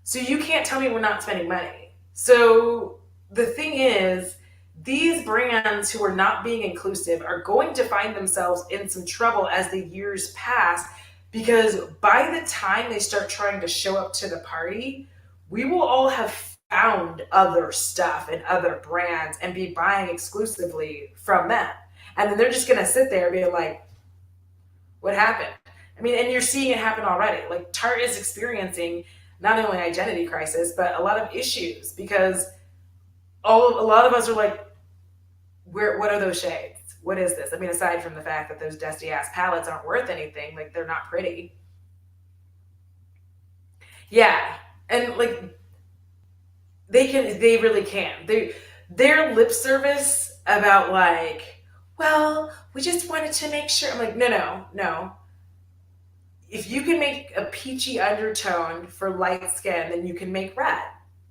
So you can't tell me we're not spending money. So the thing is, these brands who are not being inclusive are going to find themselves in some trouble as the years pass because by the time they start trying to show up to the party, we will all have found other stuff and other brands and be buying exclusively from them. And then they're just going to sit there being like, what happened? I mean, and you're seeing it happen already. Like Tarte is experiencing not only identity crisis, but a lot of issues because a lot of us are like, what are those shades? What is this? I mean, aside from the fact that those dusty ass palettes aren't worth anything, like they're not pretty. Yeah. And like they really can. Their lip service about like, well, we just wanted to make sure. I'm like, no. If you can make a peachy undertone for light skin, then you can make red.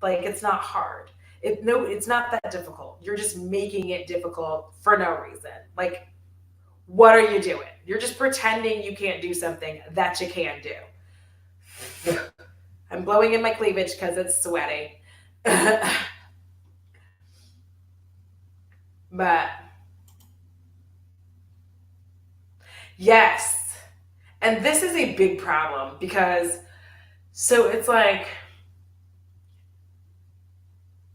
Like it's not hard. It's not that difficult. You're just making it difficult for no reason. Like, what are you doing? You're just pretending you can't do something that you can do. I'm blowing in my cleavage because it's sweaty. But yes. And this is a big problem because so it's like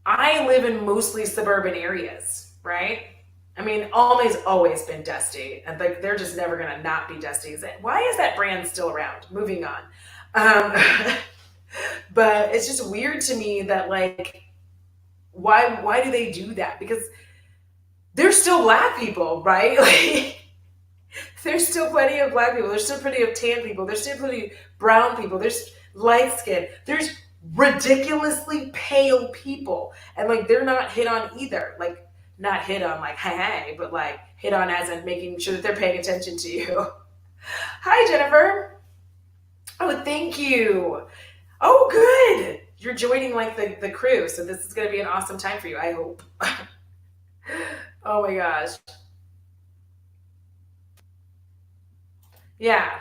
I live in mostly suburban areas, right? I mean, Almay's always been dusty, and like they're just never gonna not be dusty. Why is that brand still around? Moving on. Um, but it's just weird to me that like why do they do that? Because there's still black people, right? Like there's still plenty of black people. There's still plenty of tan people. There's still plenty of brown people. There's light skin. There's ridiculously pale people. And like they're not hit on either. Like not hit on like hey, but like hit on as in making sure that they're paying attention to you. Hi Jennifer. Oh, thank you. Oh good. You're joining like the crew. So this is gonna be an awesome time for you, I hope. Oh my gosh. Yeah.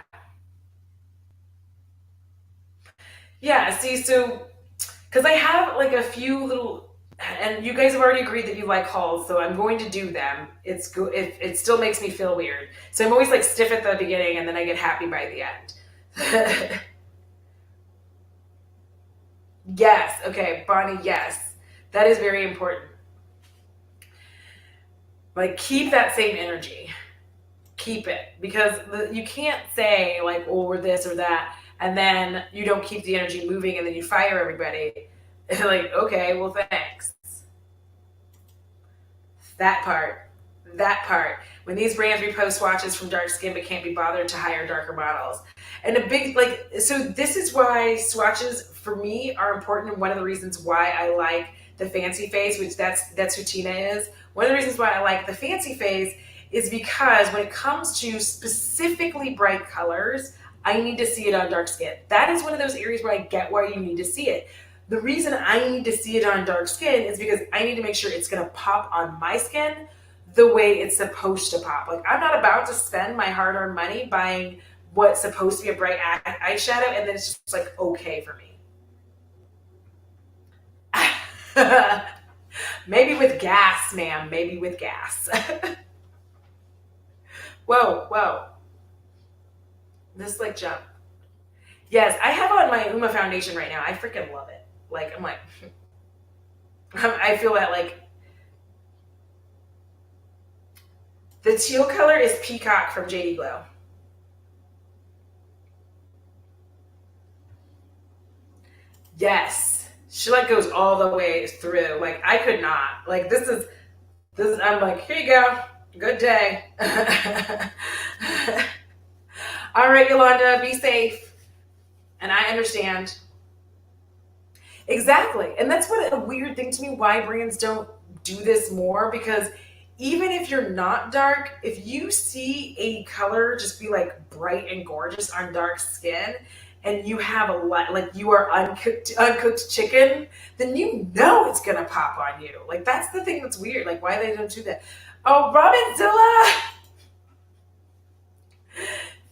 Yeah, see, so because I have like a few little, and you guys have already agreed that you like hauls, so I'm going to do them. It's good. It still makes me feel weird, so I'm always like stiff at the beginning, and then I get happy by the end. Yes. Okay, Bonnie. Yes, that is very important. Like keep that same energy. Keep it because you can't say like, "Oh, we're this or that," and then you don't keep the energy moving, and then you fire everybody. Like, okay, well, thanks. That part. That part. When these brands repost swatches from dark skin but can't be bothered to hire darker models. And a big like so this is why swatches for me are important and one of the reasons why I like the fancy face, which that's who Tina is. One of the reasons why I like the fancy face is because when it comes to specifically bright colors, I need to see it on dark skin. That is one of those areas where I get why you need to see it. The reason I need to see it on dark skin is because I need to make sure it's going to pop on my skin the way it's supposed to pop. Like, I'm not about to spend my hard earned money buying what's supposed to be a bright eyeshadow and then it's just like okay for me. Maybe with gas, ma'am. Maybe with gas. Whoa, whoa. This like jump. Yes, I have on my Uma foundation right now. I freaking love it. Like, I'm like, I feel that like the teal color is Peacock from JD Glow. Yes. She like goes all the way through. Like I could not. Like this I'm like, here you go. Good day. All right, Yolanda, be safe. And I understand. Exactly. And that's what a weird thing to me why brands don't do this more because even if you're not dark, if you see a color just be like bright and gorgeous on dark skin and you have a lot like you are uncooked chicken, then you know it's gonna pop on you. Like that's the thing that's weird. Like why they don't do that. Oh, Robinzilla,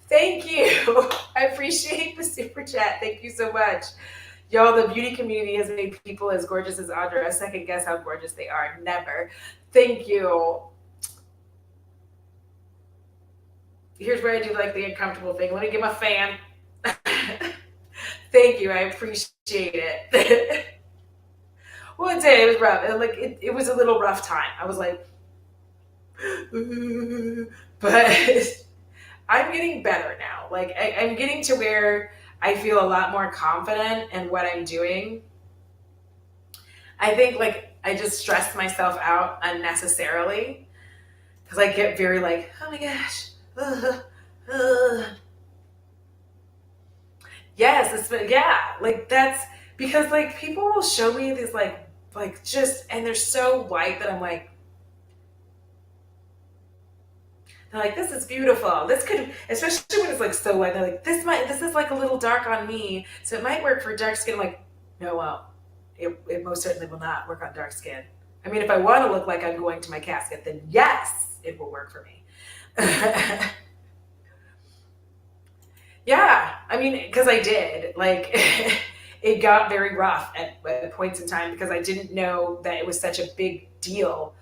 thank you. I appreciate the super chat. Thank you so much. Y'all, the beauty community has made people as gorgeous as Audra second guess how gorgeous they are. Never. Thank you. Here's where I do like the uncomfortable thing. Let me give a fan. Thank you. I appreciate it. Well, it was rough. It was a little rough time. I was like, but I'm getting better now. Like I'm getting to where I feel a lot more confident in what I'm doing. I think like I just stress myself out unnecessarily because I get very like, oh my gosh, yes, yeah, like that's because like people will show me these like just and they're so white that I'm like they're like this is beautiful. This could especially when it's like so white. They're like this is like a little dark on me, so it might work for dark skin. I'm like no, well, it most certainly will not work on dark skin. I mean, if I want to look like I'm going to my casket, then yes, it will work for me. Yeah, I mean, because I did. Like, it got very rough at points in time because I didn't know that it was such a big deal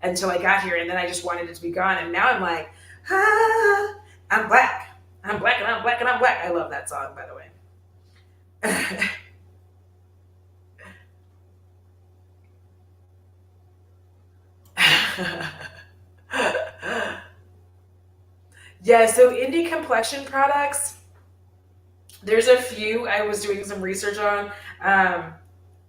until I got here, and then I just wanted it to be gone. And now I'm like, ah, I'm black. I'm black and I'm black and I'm black. I love that song, by the way. Yeah, so indie complexion products, there's a few I was doing some research on. Um,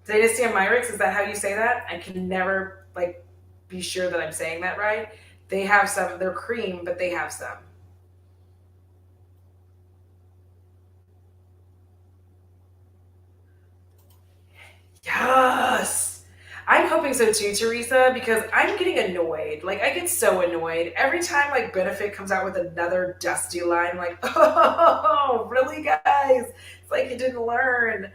Dynasty Myrix, is that how you say that? I can never like be sure that I'm saying that right. They have some, they're cream, but they have some. Yes. I'm hoping so too, Teresa, because I'm getting annoyed. Like I get so annoyed every time like Benefit comes out with another dusty line. Like, oh, really, guys? It's like you didn't learn.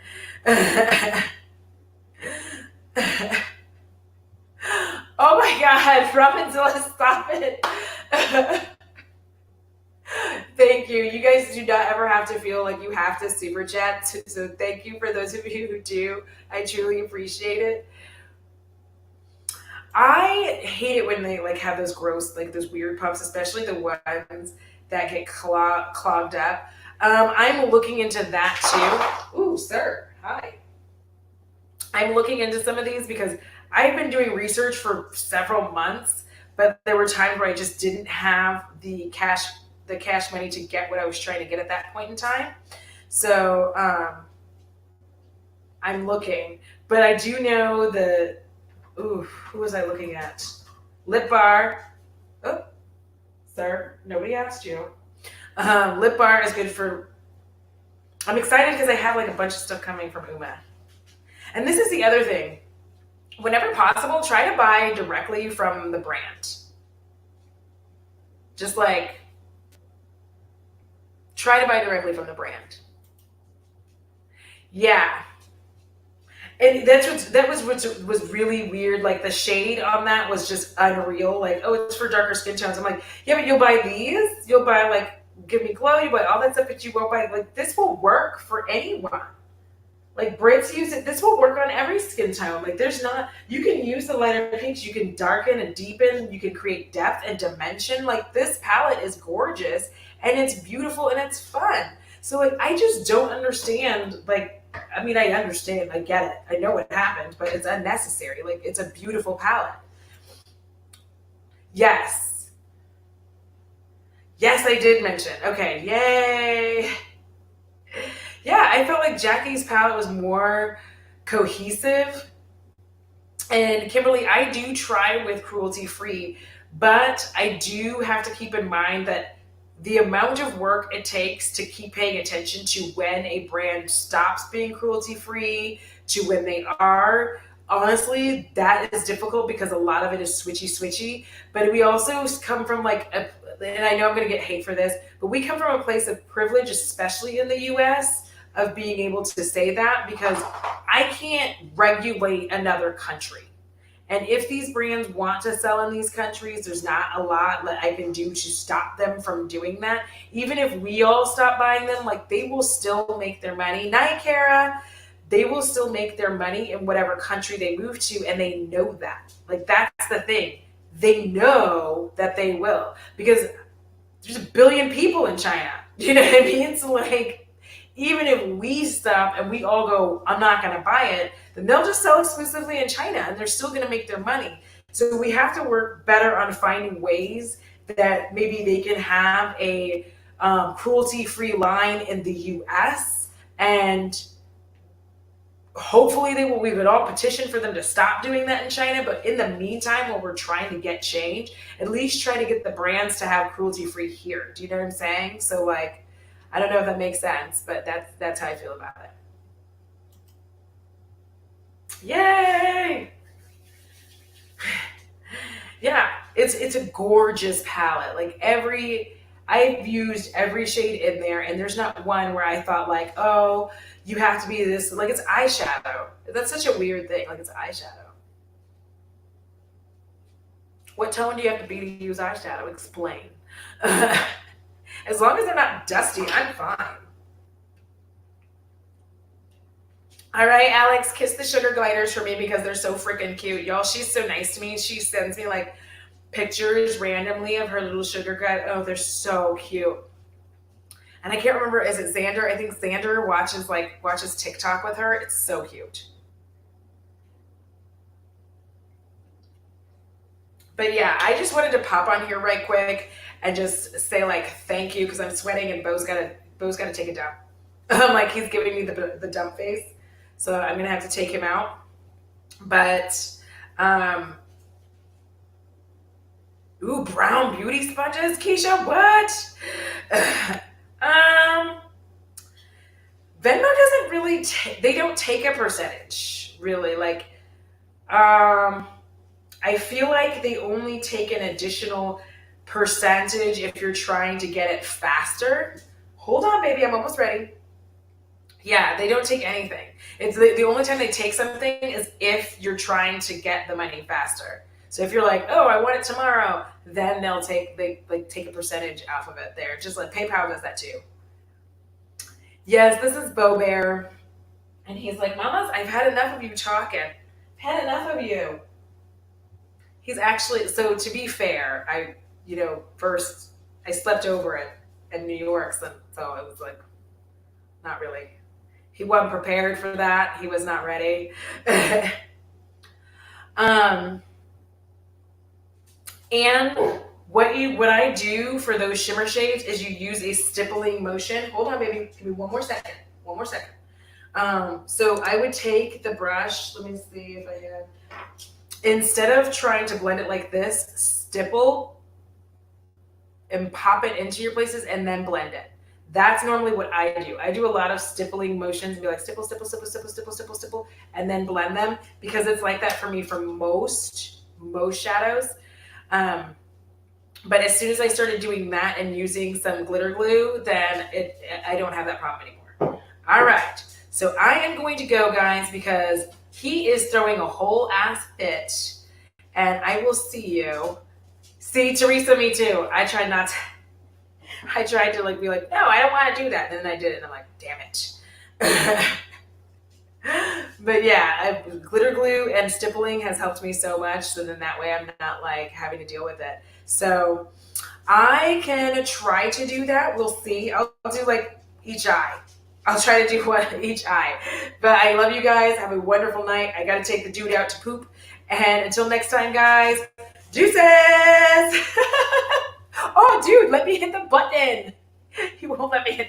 Oh my God, Robinzilla, stop it. Thank you. You guys do not ever have to feel like you have to super chat. So thank you for those of you who do. I truly appreciate it. I hate it when they like have those gross, like those weird pumps, especially the ones that get clogged up. I'm looking into that too. Ooh, sir. Hi. I'm looking into some of these because I've been doing research for several months, but there were times where I just didn't have the cash money to get what I was trying to get at that point in time. So I'm looking, but I do know the ooh, who was I looking at? Lip Bar. Oh, sir, nobody asked you. Lip Bar is good for. I'm excited because I have like a bunch of stuff coming from Uma. And this is the other thing. Whenever possible, try to buy directly from the brand. Just like try to buy directly from the brand. Yeah, and that was really weird. Like the shade on that was just unreal. Like, oh, it's for darker skin tones. I'm like, yeah, but you'll buy these. You'll buy like Give Me Glow. You buy all that stuff, but you won't buy like this will work for anyone. Like Brits use it. This will work on every skin tone. Like there's not. You can use the lighter pinks. You can darken and deepen. You can create depth and dimension. Like this palette is gorgeous and it's beautiful and it's fun. So like I just don't understand like I mean, I understand, I get it, I know what happened, but it's unnecessary. Like, it's a beautiful palette. Yes, yes, I did mention. Okay, yay. Yeah, I felt like Jackie's palette was more cohesive. And Kimberly, I do try with cruelty free, but I do have to keep in mind that the amount of work it takes to keep paying attention to when a brand stops being cruelty free to when they are, honestly, that is difficult because a lot of it is switchy. But we also come from like and I know I'm going to get hate for this, but we come from a place of privilege, especially in the US, of being able to say that because I can't regulate another country. And if these brands want to sell in these countries, there's not a lot that I can do to stop them from doing that. Even if we all stop buying them, like they will still make their money. Night, Kara. They will still make their money in whatever country they move to, and they know that. Like that's the thing. They know that they will because there's a billion people in China. You know what I mean? So like even if we stop and we all go, I'm not going to buy it, then they'll just sell exclusively in China and they're still going to make their money. So we have to work better on finding ways that maybe they can have a cruelty-free line in the US, and hopefully we would all petition for them to stop doing that in China. But in the meantime, while we're trying to get change, at least try to get the brands to have cruelty-free here. Do you know what I'm saying? So like, I don't know if that makes sense, but that's how I feel about it. Yay! Yeah, it's a gorgeous palette. Like I've used every shade in there, and there's not one where I thought like, oh, you have to be this. Like it's eyeshadow. That's such a weird thing. Like it's eyeshadow. What tone do you have to be to use eyeshadow? Explain. As long as they're not dusty, I'm fine. All right, Alex, kiss the sugar gliders for me because they're so freaking cute. Y'all, she's so nice to me. She sends me like pictures randomly of her little sugar glider. Oh, they're so cute. And I can't remember, is it Xander? I think Xander watches TikTok with her. It's so cute. But yeah, I just wanted to pop on here right quick and just say like thank you because I'm sweating and Bo's gotta take it down. Like he's giving me the dump face, so I'm gonna have to take him out. But um, ooh, brown beauty sponges, Keisha. What? um, Venmo doesn't really. They don't take a percentage, really. Like, um, I feel like they only take an additional percentage if you're trying to get it faster. Hold on, baby, I'm almost ready. Yeah, they don't take anything. It's the only time they take something is if you're trying to get the money faster. So if you're like, oh, I want it tomorrow, then they take a percentage off of it there. Just like PayPal does that too. Yes, this is Bo Bear. And he's like, Mamas, I've had enough of you talking. I've had enough of you. He's actually, so to be fair, first I slept over in New York, so it was like not really. He wasn't prepared for that. He was not ready. um, and what I do for those shimmer shades is you use a stippling motion. Hold on, baby. Give me one more second. One more second. So I would take the brush. Let me see if I have. Instead of trying to blend it like this, stipple and pop it into your places and then blend it. That's normally what I do. I do a lot of stippling motions and be like stipple, stipple, stipple, stipple, stipple, stipple, stipple, and then blend them because it's like that for me for most shadows. But as soon as I started doing that and using some glitter glue, then I don't have that problem anymore. All right. So I am going to go, guys, because he is throwing a whole ass fit, and I will see you. See, Teresa, me too. I tried to like be like, no, I don't want to do that. And then I did it, and I'm like, damn it. But yeah, glitter glue and stippling has helped me so much. So then that way I'm not like having to deal with it. So I can try to do that. We'll see. I'll do like each eye. I'll try to do one each eye. But I love you guys. Have a wonderful night. I got to take the dude out to poop. And until next time, guys, deuces. Oh, dude, let me hit the button. He won't let me hit